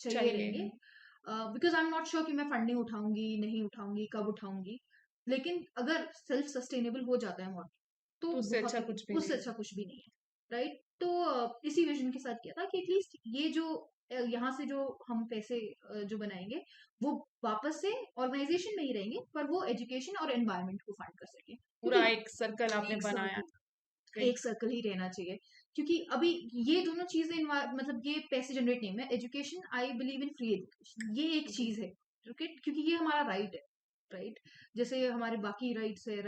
चाहिए रहेंगे।
चाहिए।
Because I am not sure कि मैं फंडिंग उठाऊंगी नहीं उठाऊंगी कब उठाऊंगी, लेकिन अगर सेल्फ सस्टेनेबल हो जाता है मॉडल तो
तो उससे
बहुत
अच्छा
ही,
कुछ भी
उससे
नहीं है।
अच्छा कुछ भी नहीं है, राइट। तो इसी विजन के साथ किया था कि एटलीस्ट ये जो यहाँ से जो हम पैसे जो बनाएंगे वो वापस से ऑर्गेनाइजेशन में ही रहेंगे, पर वो एजुकेशन और एनवायरनमेंट को फंड कर सके,
पूरा
क्योंकि
एक सर्कल आपने
एक
बनाया।
Circle,
right.
एक सर्कल ही रहना चाहिए। क्योंकि अभी ये दोनों चीजें मतलब ये पैसे जनरेट नहीं है। Education, I believe in free education, ये एक चीज है, ओके, क्योंकि ये हमारा राइट है, राइट। जैसे हमारे बाकी राइट्स है,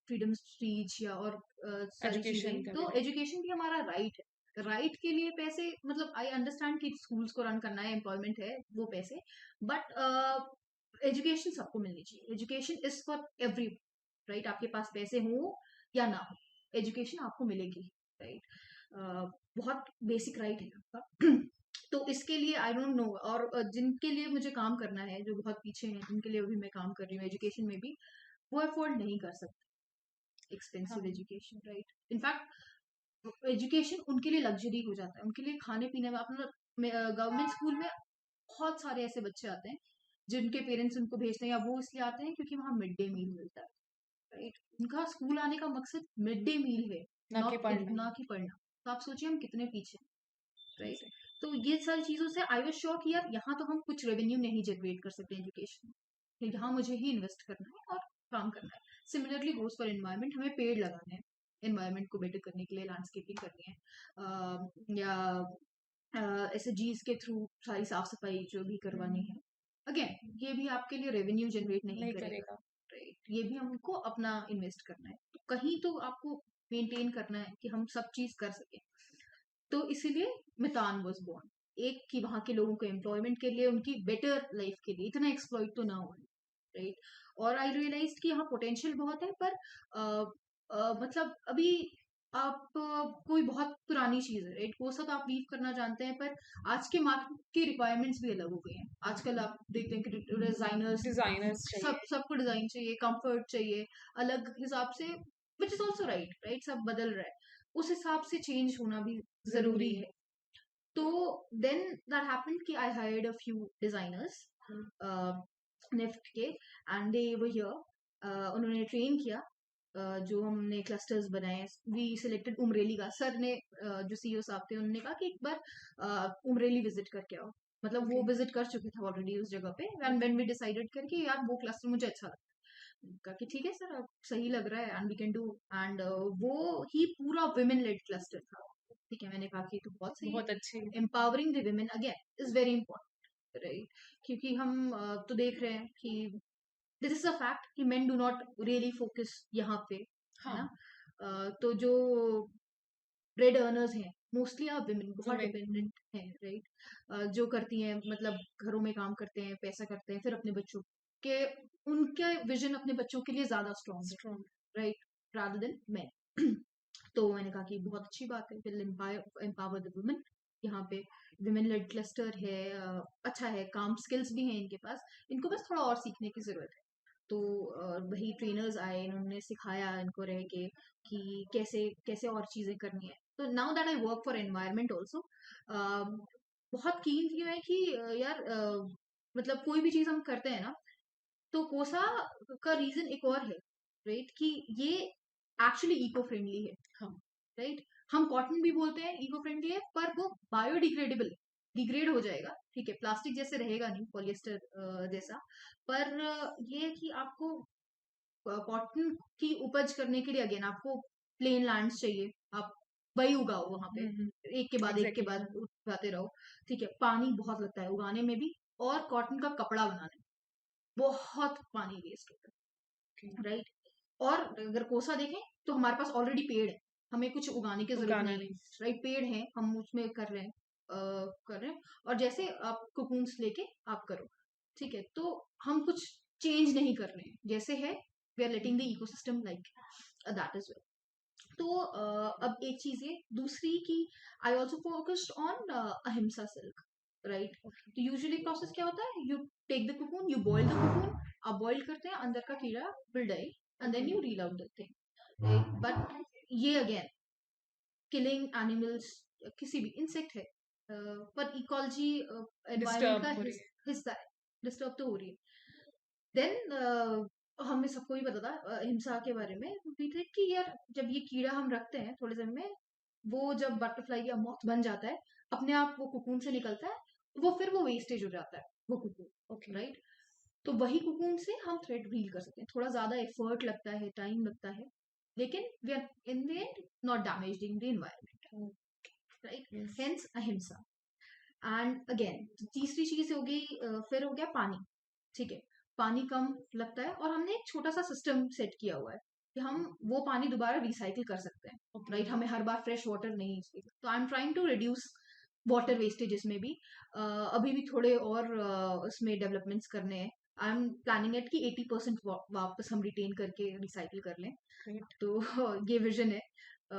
फ्रीडम स्पीच या और सारी चीजें,
एजुकेशन का भी
तो
राइट।
एजुकेशन भी हमारा राइट है। राइट के लिए पैसे, मतलब आई अंडरस्टैंड कि स्कूल्स को रन करना है, एम्प्लॉयमेंट है, वो पैसे, बट एजुकेशन सबको मिलनी चाहिए। Education is for every, right. आपके पास पैसे हो या ना हो, एजुकेशन आपको मिलेगी, राइट। बहुत बेसिक राइट है आपका। तो इसके लिए आई डोंट नो, और जिनके लिए मुझे काम करना है जो बहुत पीछे हैं, जिनके लिए अभी मैं काम कर रही हूँ एजुकेशन में भी, वो अफोर्ड नहीं कर सकते एक्सपेंसिव
हाँ।
Education, right. इनफैक्ट एजुकेशन उनके लिए लग्जरी हो जाता है, उनके लिए खाने पीने में अपना, गवर्नमेंट स्कूल में बहुत सारे ऐसे बच्चे आते हैं जिनके पेरेंट्स उनको भेजते हैं, या वो इसलिए आते हैं क्योंकि वहाँ मिड डे मील मिलता है, राइट। उनका स्कूल आने का मकसद मिड डे मील है,
ना कि
नॉट
पढ़ना।
ना कि पढ़ना। तो आप सोचिए हम कितने पीछे, राइट।
Exactly.
तो ये सारी चीजों से आई वाज श्योर कि यार यहाँ तो हम कुछ रेवेन्यू नहीं जनरेट कर सकते एजुकेशन, यहाँ मुझे ही इन्वेस्ट करना है और काम करना है। सिमिलरली गोज फॉर एनवायरनमेंट, हमें पेड़ लगाने हैं एनवायरनमेंट को बेटर करने के लिए, लैंडस्केपिंग करनी है, या ऐसे जीज के थ्रू सारी साफ सफाई जो भी करवानी है। अगेन ये भी आपके लिए रेवेन्यू जनरेट नहीं
नहीं
करेगा,
करेगा।
राइट। ये भी हमको अपना इन्वेस्ट करना है, तो कहीं तो आपको मेंटेन करना है कि हम सब चीज कर सकें। तो इसीलिए मितान वाज बोर्न, एक कि वहां के लोगों को एम्प्लॉयमेंट के लिए, उनकी बेटर लाइफ के लिए, इतना एक्सप्लॉइट तो ना हो, राइट। और आई रियलाइज कि यहाँ पोटेंशियल बहुत है, पर मतलब अभी आप कोई बहुत पुरानी चीज है, राइट, वो सब आप वीव करना जानते हैं, पर आज के मार्केट की रिक्वायरमेंट्स भी अलग हो गई हैं। आजकल आप देखते हैं कि डिजाइनर्स,
डिजाइनर्स चाहिए।
सबको डिजाइन चाहिए, कंफर्ट चाहिए, अलग हिसाब से, which is also right, right, सब बदल रहा है, उस हिसाब से चेंज होना भी
जरूरी
जरूरी
है।
है। तो देन दैट हैपेंड कि I hired a few designers NIFT के, एंड दे वर हियर, उन्होंने ट्रेन किया। जो हमने क्लस्टर्स बनाए, वी सिलेक्टेड उमरेली का, सर ने जो सीईओ साहब थे उन्होंने कहा कि एक बार उमरेली विजिट करके आओ, मतलब वो
ओके।
विजिट कर चुके थे ऑलरेडी उस जगह पे, एंड व्हेन वी डिसाइडेड करके यार वो क्लस्टर मुझे अच्छा लगा, कहा कि ठीक है सर, अब सही लग रहा है and we can do, and वो ही पूरा वुमेन लेड क्लस्टर था। ठीक है, मैंने कहा कि तो बहुत सही है,
बहुत अच्छी।
Empowering the women again is very important, right. क्योंकि हम तो देख रहे हैं कि दिस इज अ फैक्ट कि main do not really focus यहाँ पे, है ना।
हाँ।
तो जो ब्रेड अर्नर्स हैं मोस्टली आप विमेन बहुत
वुमेन।
डिपेंडेंट हैं, राइट। जो करती हैं, मतलब घरों में काम करते हैं, पैसा करते हैं, फिर अपने बच्चों के, उनका विजन अपने बच्चों के लिए ज्यादा स्ट्रॉन्ग है,
strong.
Right, rather than man. तो मैंने कहा कि बहुत अच्छी बात है, विल एम्पावर द वुमेन। यहाँ पे विमेन लेड क्लस्टर है, अच्छा है, काम स्किल्स भी हैं इनके पास, इनको बस थोड़ा और सीखने की जरूरत है। तो वही ट्रेनर्स आए, इन्होंने सिखाया इनको रह के कि कैसे कैसे और चीजें करनी है। तो now that I work for environment also, बहुत कीन थी मैं कि यार मतलब कोई भी चीज हम करते हैं ना, तो कोसा का रीजन एक और है, राइट, कि ये एक्चुअली इको फ्रेंडली है,
हाँ।
राइट। हम कॉटन भी बोलते हैं इको फ्रेंडली है, पर वो बायोडिग्रेडेबल, डिग्रेड हो जाएगा, ठीक है, प्लास्टिक जैसे रहेगा नहीं, पॉलिएस्टर जैसा। पर ये है कि आपको कॉटन की उपज करने के लिए अगेन आपको प्लेन लैंड्स चाहिए, आप वही उगाओ वहां पे, एक के
एग्जैक्टली।
बाद उगाते रहो, ठीक है। पानी बहुत लगता है उगाने में भी, और कॉटन का कपड़ा बनाने में बहुत पानी वेस्ट होता है, राइट। और अगर कोसा देखें तो हमारे पास ऑलरेडी पेड़ है, हमें कुछ उगाने की जरूरत
उगाना
नहीं,
नहीं।
राइट? पेड़ हैं, हम उसमें कर रहे हैं, कर रहे हैं, और जैसे आप कोकून्स लेके आप करो, ठीक है? तो हम कुछ चेंज नहीं कर रहे हैं, जैसे है we are letting the ecosystem like that is. तो अब एक चीज ये, दूसरी की I also focused on ahimsa silk, right?
Okay.
तो यूजुअली प्रोसेस क्या होता है, you take the cocoon, you boil the cocoon, आप बॉईल करते हैं, अंदर का कीड़ा will die, and then
okay.
You reel out the thing, but ये अगेन किलिंग एनिमल्स, किसी भी इंसेक्ट है, पर इकोलॉजी एनवायरनमेंट
डिस्टर्ब
का
हो रही है।
हिस्सा है, डिस्टर्ब तो हो रही है। देन हमें सबको ही पता था हिंसा के बारे में, भी थे कि यार जब ये कीड़ा हम रखते हैं थोड़े समय में, वो जब बटरफ्लाई या मॉथ बन जाता है, अपने आप वो कुकून से निकलता है, वो फिर वो वेस्टेज हो जाता है वो कुकून,
ओके।
राइट? तो वही कुकून से हम थ्रेड रील कर सकते हैं, थोड़ा ज्यादा एफर्ट लगता है, टाइम लगता है, लेकिन we are in the end not damaging the environment, right?
Yes.
Hence ahimsa. And again तीसरी चीज हो गई, फिर हो गया पानी, ठीक है? पानी कम लगता है, और हमने एक छोटा सा सिस्टम सेट किया हुआ है कि हम वो पानी दोबारा रिसाइकिल कर सकते हैं,
ओके।
राइट? हमें हर बार फ्रेश वाटर नहीं चाहिए, तो I am trying to reduce water wastage इसमें भी। अभी भी थोड़े और उसमें डेवलपमेंट्स करने हैं। आई एम प्लानिंग इट कि 80% वापस हम रिटेन करके रिसाइकिल कर लें,
ग्रेट।
तो ये विजन है,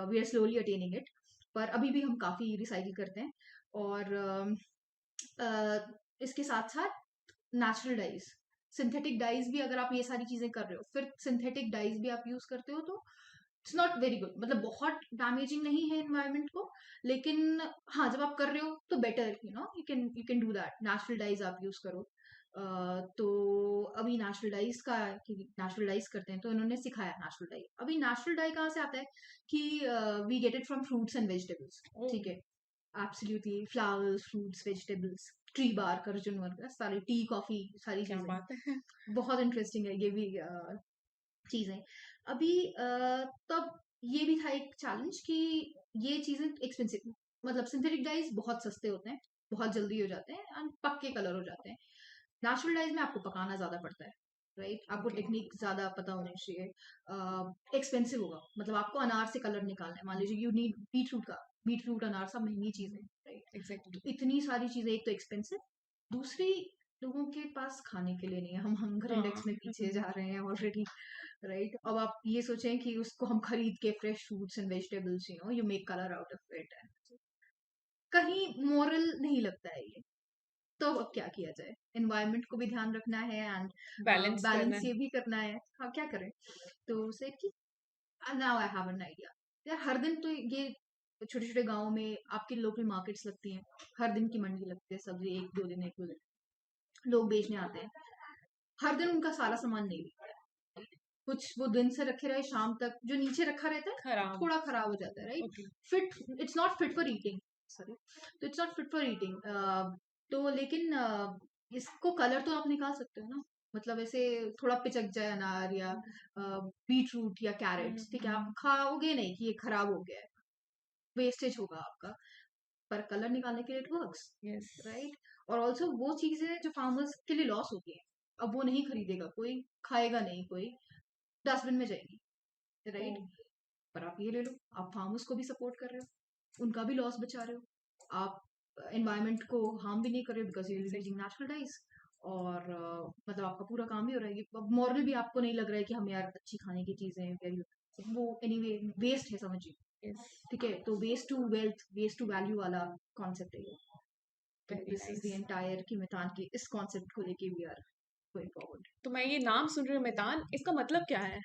we are slowly attaining it, पर अभी भी हम काफी रिसाइकिल करते हैं। और इसके साथ साथ नेचुरल डाइज, सिंथेटिक डाइज भी, अगर आप ये सारी चीजें कर रहे हो, फिर सिंथेटिक डाइज भी आप यूज करते हो, तो इट्स नॉट वेरी गुड, मतलब बहुत डैमेजिंग नहीं है एनवायरनमेंट को, लेकिन हाँ जब आप कर रहे हो तो better, you can do that, natural dyes आप यूज करो। तो अभी नेचुरल डाइज का, कि नेचुरल डाइज करते हैं, तो इन्होंने सिखाया नेचुरल डाई। अभी नेचुरल डाई कहाँ से आता है कि we get it from fruits and vegetables,
oh.
ठीक है? Absolutely, flowers, fruits, vegetables, tree bark, Arjun वर्ग, सारी टी, कॉफी, सारी
क्या
चीजें।
बात है।
बहुत इंटरेस्टिंग है ये भी चीजें। अभी तब ये भी था एक चैलेंज कि ये चीजें एक्सपेंसिव, मतलब सिंथेटिक डाइज बहुत सस्ते होते हैं, बहुत जल्दी हो जाते हैं, एंड पक्के कलर हो जाते हैं। नेचुरल डाइज में आपको पकाना ज्यादा पड़ता है, राइट? आपको
ओके।
टेक्निक ज्यादा पता होनी चाहिए, एक्सपेंसिव होगा, मतलब आपको अनार से कलर निकालना है, मान लीजिए यू नीड बीट रूट का, बीट रूट अनार सब महंगी चीजें, राइट?
एग्जैक्टली।
तो इतनी सारी चीजें, एक तो एक्सपेंसिव, दूसरी लोगों के पास खाने के लिए नहीं है, हम हंगर
हाँ।
इंडेक्स में पीछे जा रहे हैं ऑलरेडी, राइट? अब आप ये सोचें कि उसको हम खरीद के fresh fruits and vegetables, you make colour out of it, कहीं मोरल नहीं लगता है ये। तो अब क्या किया जाए, एनवायरनमेंट को भी ध्यान रखना है, एंड
बैलेंस करना
बैलेंस
है।
ये भी करना है, हाँ क्या करें? तो से कि now I have an idea, यार हर दिन तो ये छोटे छोटे गाँव में आपकी लोकल मार्केट्स लगती हैं, हर दिन की मंडी लगती है, सब्जी एक दो दिन, एक दो दिन लोग बेचने आते हैं, हर दिन उनका सारा सामान नहीं बिकता है, कुछ वो दिन से रखे रहे, शाम तक जो नीचे रखा रहता है
खराब।
थोड़ा खराब हो जाता है, right?
Okay.
Fit, it's not fit for eating, sorry, तो it's not fit for eating. तो लेकिन इसको कलर तो आप निकाल सकते हो ना, मतलब ऐसे थोड़ा पिचक जाए अनार या बीट रूट या कैरेट्स, ठीक है, आप खाओगे नहीं कि ये खराब हो गया है, वेस्टेज होगा आपका, पर कलर निकालने के लिए इट वर्क्स,
यस।
राइट? और ऑल्सो वो चीजें जो फार्मर्स के लिए लॉस होती है, अब वो नहीं खरीदेगा कोई, खाएगा नहीं कोई, डस्टबिन में जाएगी,
ओ।
राइट? पर आप ये ले लो, आप फार्मर्स को भी सपोर्ट कर रहे हो, उनका भी लॉस बचा रहे हो, आप एनवायरनमेंट को हार्म भी नहीं कर रहे हो, because you using
exactly.
Natural dyes, और मतलब आपका पूरा काम भी हो रहा है, अब मॉरल भी आपको नहीं लग रहा है कि हम यार अच्छी खाने की चीजें वो एनीवे वेस्ट है, समझिए,
यस।
ठीक है? तो waste to wealth, waste to value वाला कॉन्सेप्ट है ये। तो
very
this is the
nice.
Entire की मेथान की इस कॉन्सेप्ट को लेके वी आर गोइंग फॉरवर्ड।
तो मैं ये नाम सुन रही हूँ मेतान, इसका मतलब क्या है?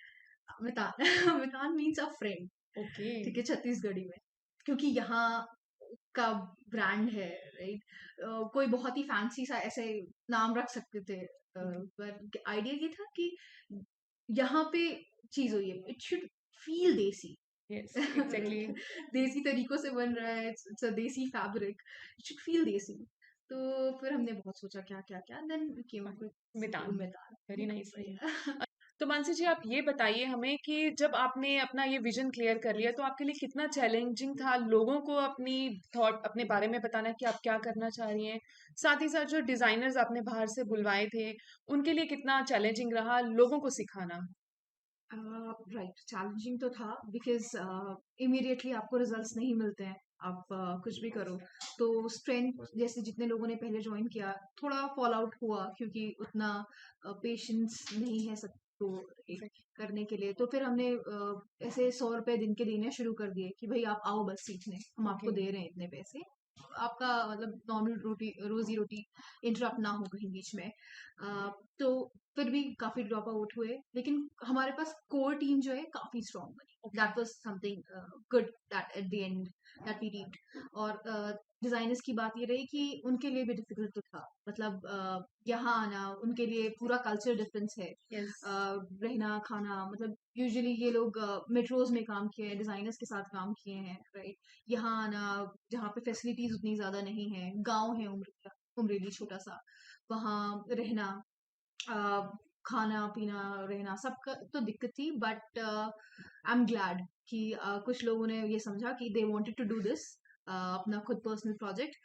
मेथान मेथान मीन्स अ फ्रेंड,
ओके।
ठीक है, छत्तीसगढ़ी में, क्योंकि यहाँ का ब्रांड है, राइट? कोई बहुत ही फैंसी सा ऐसे नाम रख सकते थे,
ओके।
पर आइडिया ये था कि यहाँ पे चीज हुई है, इट शुड फील देसी,
यस। एग्जैक्टली।
राइट? देसी तरीकों से बन रहा है, इट्स अ देसी फैब्रिक, इट शुड फील देसी। तो फिर हमने बहुत सोचा क्या क्या क्या, then we came up with
मेतान।
उम्मीदार,
वेरी नाइस नेम।
या
तो मानसी जी, आप ये बताइए हमें कि जब आपने अपना ये विजन क्लियर कर लिया, तो आपके लिए कितना चैलेंजिंग था लोगों को अपनी थॉट, अपने बारे में बताना कि आप क्या करना चाह रही हैं? साथ ही साथ जो डिजाइनर्स आपने बाहर से बुलवाए थे, उनके लिए कितना चैलेंजिंग रहा लोगों को सिखाना?
राइट, चैलेंजिंग तो था बिकॉज़ इमीडिएटली आपको रिजल्ट्स नहीं मिलते हैं। आप कुछ भी करो, तो स्ट्रेंथ जैसे जितने लोगों ने पहले जॉइन किया, थोड़ा फॉल आउट हुआ क्योंकि उतना पेशेंस नहीं है सबको एक करने के लिए। तो फिर हमने ऐसे ₹100 दिन के देने शुरू कर दिए कि भई आप आओ बस सीखने, हम
ओके।
आपको दे रहे हैं इतने पैसे। आपका मतलब नॉर्मल रोज़ी-रोटी इंटरप्ट ना हो कहीं बीच में। तो फिर भी काफ़ी ड्रॉप आउट हुए, लेकिन हमारे पास कोर टीम जो है काफ़ी स्ट्रॉन्ग बनी। That was something good that at the end that we did. और डिज़ाइनर्स की बात ये रही कि उनके लिए भी डिफ़िकल्ट तो था। मतलब यहाँ आना उनके लिए पूरा कल्चर डिफरेंस है।
यस।
रहना, खाना मतलब यूजुअली ये लोग मेट्रोज़ में काम किए हैं, डिज़ाइनर्स के साथ काम किए हैं, राइट? यहाँ आना जहाँ पे फैसिलिटीज़ उतनी ज़्यादा नहीं है, गाँव है उमरेली छोटा-सा, वहाँ रहना, अ, खाना-पीना, रहना सबका तो दिक्कत थी, बट आई एम ग्लैड कि कुछ लोगों ने ये समझा कि they wanted to do this, अपना खुद personal project,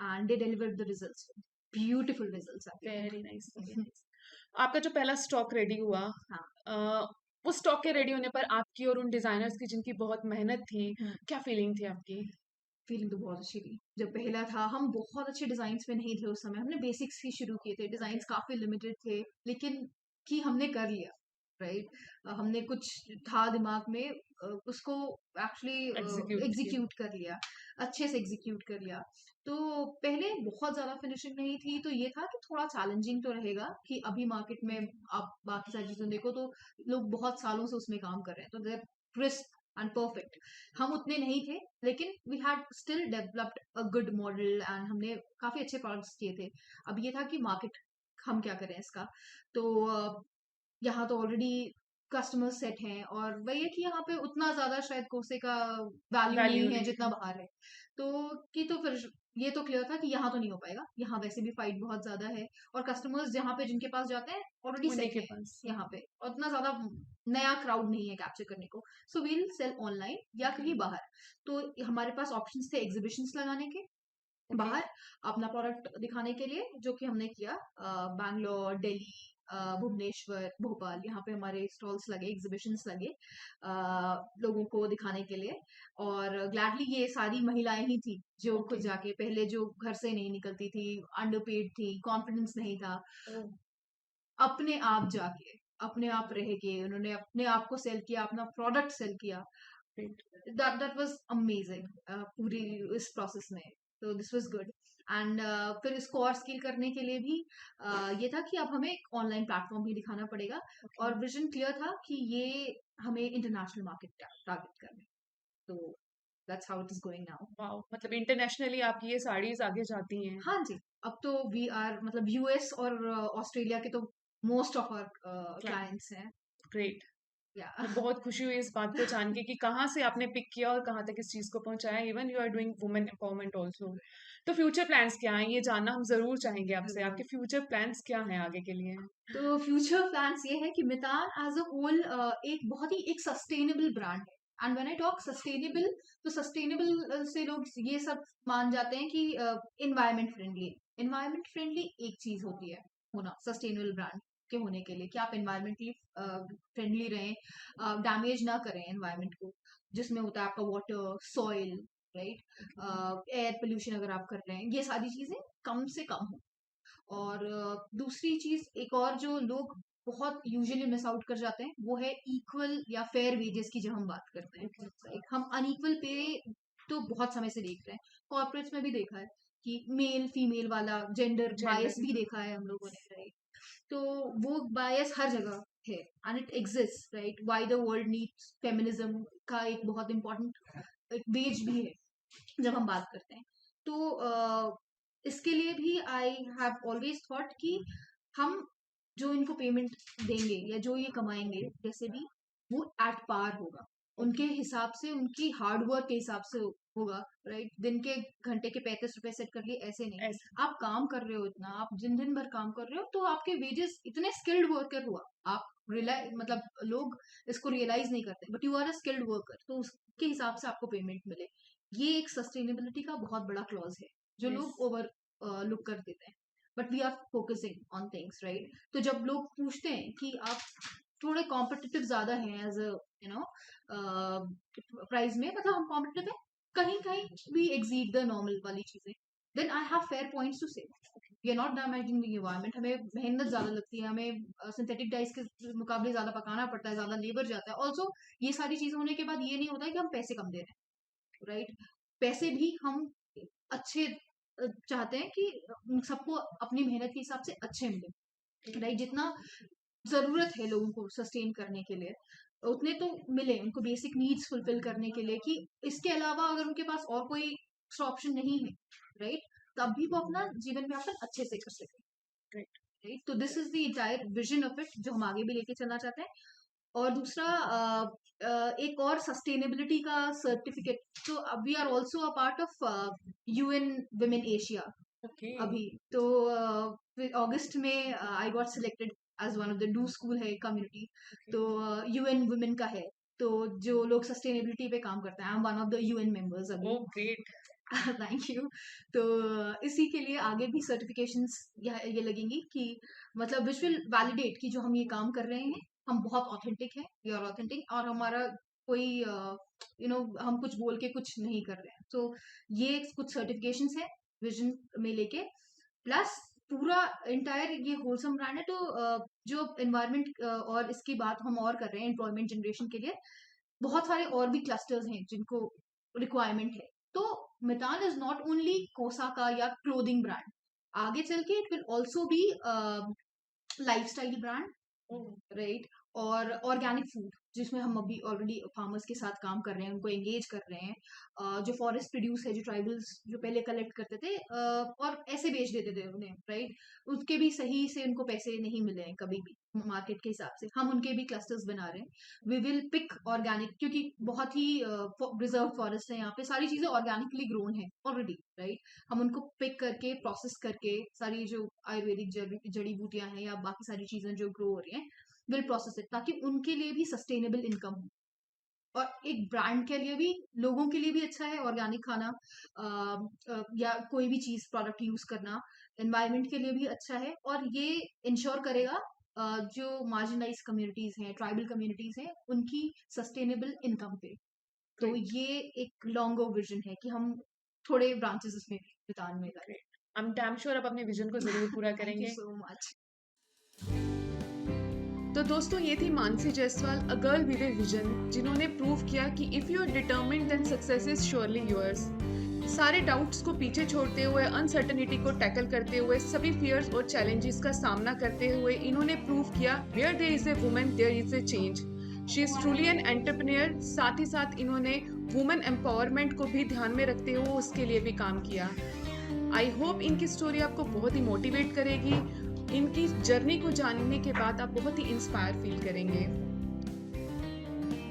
and they delivered the results, beautiful results at the
very
end.
Nice, very nice. आपका जो पहला स्टॉक रेडी हुआ,
हाँ।
अ, उस स्टॉक के रेडी होने पर आपकी और उन डिजाइनर्स की जिनकी बहुत मेहनत थी,
हुँ।
क्या फीलिंग थी आपकी?
फीलिंग तो बहुत अच्छी थी। जब पहला था, हम बहुत अच्छे डिज़ाइन्स में नहीं थे उस समय, हमने बेसिक्स ही शुरू किए थे,
ओके।
डिज़ाइन्स काफ़ी लिमिटेड थे, लेकिन कि हमने कर लिया, राइट? हमने कुछ था दिमाग में, उसको एक्चुअली
एग्जीक्यूट किया।
एग्ज़ीक्यूट कर लिया, अच्छे से एग्ज़ीक्यूट कर लिया। तो पहले बहुत ज़्यादा फिनिशिंग नहीं थी, तो ये था कि थोड़ा चैलेंजिंग तो रहेगा कि अभी मार्केट में आप बाकी सारी चीज़ें देखो तो लोग बहुत सालों से उसमें काम कर रहे हैं, तो they are crisp and perfect. हम उतने नहीं थे, लेकिन we had still developed a good model and हमने काफ़ी अच्छे प्रोडक्ट्स किए थे। अब ये था कि मार्केट हम क्या करें इसका? तो यहाँ तो ऑलरेडी कस्टमर्स सेट हैं और वही है कि यहाँ पे उतना ज़्यादा शायद कोसे का वैल्यू नहीं
वैल्यू
है
नहीं
जितना
है।
बाहर है। तो फिर ये तो क्लियर था कि यहाँ तो नहीं हो पाएगा, यहाँ वैसे भी फाइट बहुत ज़्यादा है और कस्टमर्स जहाँ पे जिनके पास जाते हैं ऑलरेडी
उन्हीं
सेट
के
हैं
पास।
यहाँ पे, और उतना ज़्यादा नया क्राउड नहीं है कैप्चर करने को। So we will sell online या
ओके।
कहीं बाहर। तो हमारे पास ऑप्शंस थे एग्ज़िबिशंस लगाने के,
ओके।
बाहर अपना प्रोडक्ट दिखाने के लिए, जो कि हमने किया। बैंगलोर, दिल्ली, भुवनेश्वर, भोपाल, यहाँ पे हमारे स्टॉल्स लगे, एग्जीबिशंस लगे लोगों को दिखाने के लिए। और ग्लैडली ये सारी महिलाएं ही थी जो खुद
ओके।
जाके, पहले जो घर से नहीं निकलती थी, अंडरपेड थी, कॉन्फिडेंस नहीं था,
ओह,
अपने आप जाके, अपने आप रह के उन्होंने अपने आप को सेल किया, अपना प्रोडक्ट सेल किया।
Great.
That that was amazing पूरी इस प्रोसेस में। तो दिस वाज गुड। एंड फिर इसको और स्केल करने के लिए भी ये था कि अब हमें एक ऑनलाइन प्लेटफॉर्म भी दिखाना पड़ेगा,
ओके।
और विजन क्लियर था कि ये हमें इंटरनेशनल मार्केट टारगेट करना है। तो that's how it is going now.
Wow! मतलब इंटरनेशनली आपकी ये साड़ीज़ आगे जाती हैं।
हाँ जी, अब तो वी आर मतलब यूएस और ऑस्ट्रेलिया के तो most of our
client.
Clients हैं।
ग्रेट।
या
मैं बहुत खुशी हुई इस बात को जान के कि कहाँ से आपने पिक किया और कहाँ तक इस चीज़ को पहुँचाया। Even you are doing women empowerment also. तो फ्यूचर प्लान्स क्या हैं? ये जानना हम ज़रूर चाहेंगे आपसे। आपके फ्यूचर प्लान्स क्या हैं आगे के लिए?
तो फ्यूचर प्लान्स ये है कि मितान एज अ होल एक बहुत ही एक सस्टेनेबल ब्रांड है। And when I talk sustainable, तो सस्टेनेबल से लोग ये सब मान जाते हैं कि इन्वायरमेंट फ्रेंडली। इन्वायरमेंट फ्रेंडली एक चीज होती है होना सस्टेनेबल ब्रांड के होने के लिए, कि आप इन्वायरमेंटली फ्रेंडली रहें, डैमेज ना करें एनवायरमेंट को, जिसमें होता है आपका water, soil, right, air pollution अगर आप कर रहे हैं, ये सारी चीजें कम से कम हो। और दूसरी चीज एक और जो लोग बहुत यूजुअली मिस आउट कर जाते हैं, वो है इक्वल या फेयर वेजेस की। जब हम बात करते हैं,
ओके।
लाइक हम अनइक्वल पे तो बहुत समय से देख रहे हैं, कॉर्पोरेट्स में भी देखा है कि मेल फीमेल वाला जेंडर बायस
जेंडर।
भी देखा है हम लोगों ने, राइट? तो वो बायस हर जगह है, and it exist, right? Why the world needs feminism का एक बहुत इंपॉर्टेंट एक वेज भी है जब हम बात करते हैं। तो इसके लिए भी आई हैव ऑलवेज थॉट कि हम जो इनको पेमेंट देंगे या जो ये कमाएंगे जैसे भी, वो एट पार होगा, उनके
ओके।
हिसाब से, उनकी हार्ड वर्क के हिसाब से होगा, राइट? दिन के घंटे के 35 रुपए सेट कर लिए, ऐसे नहीं।
ऐसे।
आप काम कर रहे हो इतना, आप दिन दिन भर काम कर रहे हो, तो आपके वेजेस इतने स्किल्ड वर्कर हुआ। आप रिलाई मतलब लोग इसको रियलाइज नहीं करते, but you are a skilled worker, तो उसके हिसाब से आपको पेमेंट मिले। ये एक सस्टेनेबिलिटी का बहुत बड़ा क्लॉज है जो
यस।
लोग ओवर लुक कर देते हैं। But we are focusing on things, right? तो जब लोग पूछते हैं कि आप थोड़े कॉम्पिटिटिव ज्यादा हैं as a you know price में, मतलब हम कॉम्पिटिटिव है, कहीं कहीं वी एक्सीड द नॉर्मल वाली चीजें, then I have fair points to say we are not damaging the environment. हमें मेहनत ज्यादा लगती है, हमें सिंथेटिक डाइस के मुकाबले ज्यादा पकाना पड़ता है, ज्यादा लेबर जाता है। ऑल्सो ये सारी चीजें होने के बाद ये नहीं होता है कि हम पैसे कम दे रहे हैं, राइट? पैसे भी हम अच्छे चाहते हैं कि सबको अपनी मेहनत के हिसाब से अच्छे मिले, राइट? जितना जरूरत है लोगों को सस्टेन करने के लिए उतने तो मिले उनको, बेसिक नीड्स फुलफिल करने के लिए, कि इसके अलावा अगर उनके पास और कोई ऑप्शन नहीं है, राइट, तब भी वो अपना जीवन यापन अच्छे से कर सके, राइट? तो this is the entire vision of it जो हम आगे भी लेके चलना चाहते हैं। और दूसरा एक और सस्टेनेबिलिटी का सर्टिफिकेट, तो we are also a part of UN women Asia
okay.
अभी। तो अगस्त में I got selected as one of the do school है कम्युनिटी, तो यूएन वुमेन का है, तो जो लोग सस्टेनेबिलिटी पे काम करते हैं, I am one of the UN members अभी।
Oh great.
Thank you. तो इसी के लिए आगे भी सर्टिफिकेशंस ये लगेंगी कि मतलब विच विल वैलिडेट कि जो हम ये काम कर रहे हैं हम बहुत ऑथेंटिक है, वी आर ऑथेंटिक, और हमारा कोई हम कुछ बोल के कुछ नहीं कर रहे हैं। तो ये कुछ सर्टिफिकेशंस है विजन में लेके, प्लस पूरा इंटायर ये होलसम ब्रांड है। तो जो एनवायरनमेंट और इसकी बात हम और कर रहे हैं एम्प्लॉयमेंट जनरेशन के लिए, बहुत सारे और भी क्लस्टर्स हैं जिनको रिक्वायरमेंट है। तो मितान इज नॉट ओनली कोसा का या क्लोथिंग ब्रांड, आगे चल के it will also be lifestyle brand, right? और ऑर्गेनिक फूड जिसमें हम अभी ऑलरेडी फार्मर्स के साथ काम कर रहे हैं, उनको एंगेज कर रहे हैं। जो फॉरेस्ट प्रोड्यूस है, जो ट्राइबल्स जो पहले कलेक्ट करते थे और ऐसे बेच देते थे उन्हें, राइट, उसके भी सही से उनको पैसे नहीं मिले हैं कभी भी मार्केट के हिसाब से, हम उनके भी क्लस्टर्स बना रहे हैं। वी विल पिक ऑर्गेनिक, क्योंकि बहुत ही रिजर्व फॉरेस्ट है यहाँ पे, सारी चीजें ऑर्गेनिकली ग्रोन है ऑलरेडी, राइट? हम उनको पिक करके प्रोसेस करके सारी जो आयुर्वेदिक जड़ी बूटियां हैं या बाकी सारी चीजें जो ग्रो हो रही हैं विल प्रोसेस इट, ताकि उनके लिए भी सस्टेनेबल इनकम हो, और एक ब्रांड के लिए भी, लोगों के लिए भी अच्छा है ऑर्गेनिक खाना, या कोई भी चीज प्रोडक्ट यूज करना, एनवायरनमेंट के लिए भी अच्छा है, और ये इंश्योर करेगा जो मार्जिनलाइज कम्युनिटीज हैं, ट्राइबल कम्युनिटीज हैं, उनकी सस्टेनेबल इनकम पे। तो ये एक लॉन्गर विजन है कि हम थोड़े ब्रांचेस इसमें मितान में करें।
आई एम डैम श्योर आप अपने विजन को जरूर पूरा
थैंक
करेंगे।
You so much.
तो दोस्तों ये थी Mansi Jaiswal, a girl with a vision, जिन्होंने प्रूव किया कि if you are determined then success is surely yours. सारे डाउट्स को पीछे छोड़ते हुए, अनसर्टेनिटी को टैकल करते हुए, सभी फियर्स और चैलेंजेस का सामना करते हुए इन्होंने प्रूव किया where there is a woman there is a change. She is truly an entrepreneur. साथ ही साथ इन्होंने वुमेन एम्पावरमेंट को भी ध्यान में रखते हुए उसके लिए भी काम किया। आई होप इनकी स्टोरी आपको बहुत ही मोटिवेट करेगी। इनकी जर्नी को जानने के बाद आप बहुत ही इंस्पायर फील करेंगे।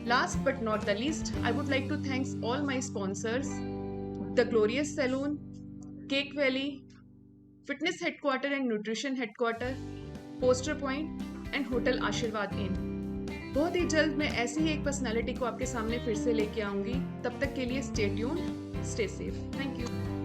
Last but not the least, I would like to thanks all my sponsors, the glorious salon, cake valley, fitness headquarter and nutrition headquarter, poster point and hotel Ashirwad inn. बहुत ही जल्द मैं ऐसी ही एक पर्सनैलिटी को आपके सामने फिर से लेके आऊंगी। तब तक के लिए stay tuned, stay safe. Thank you.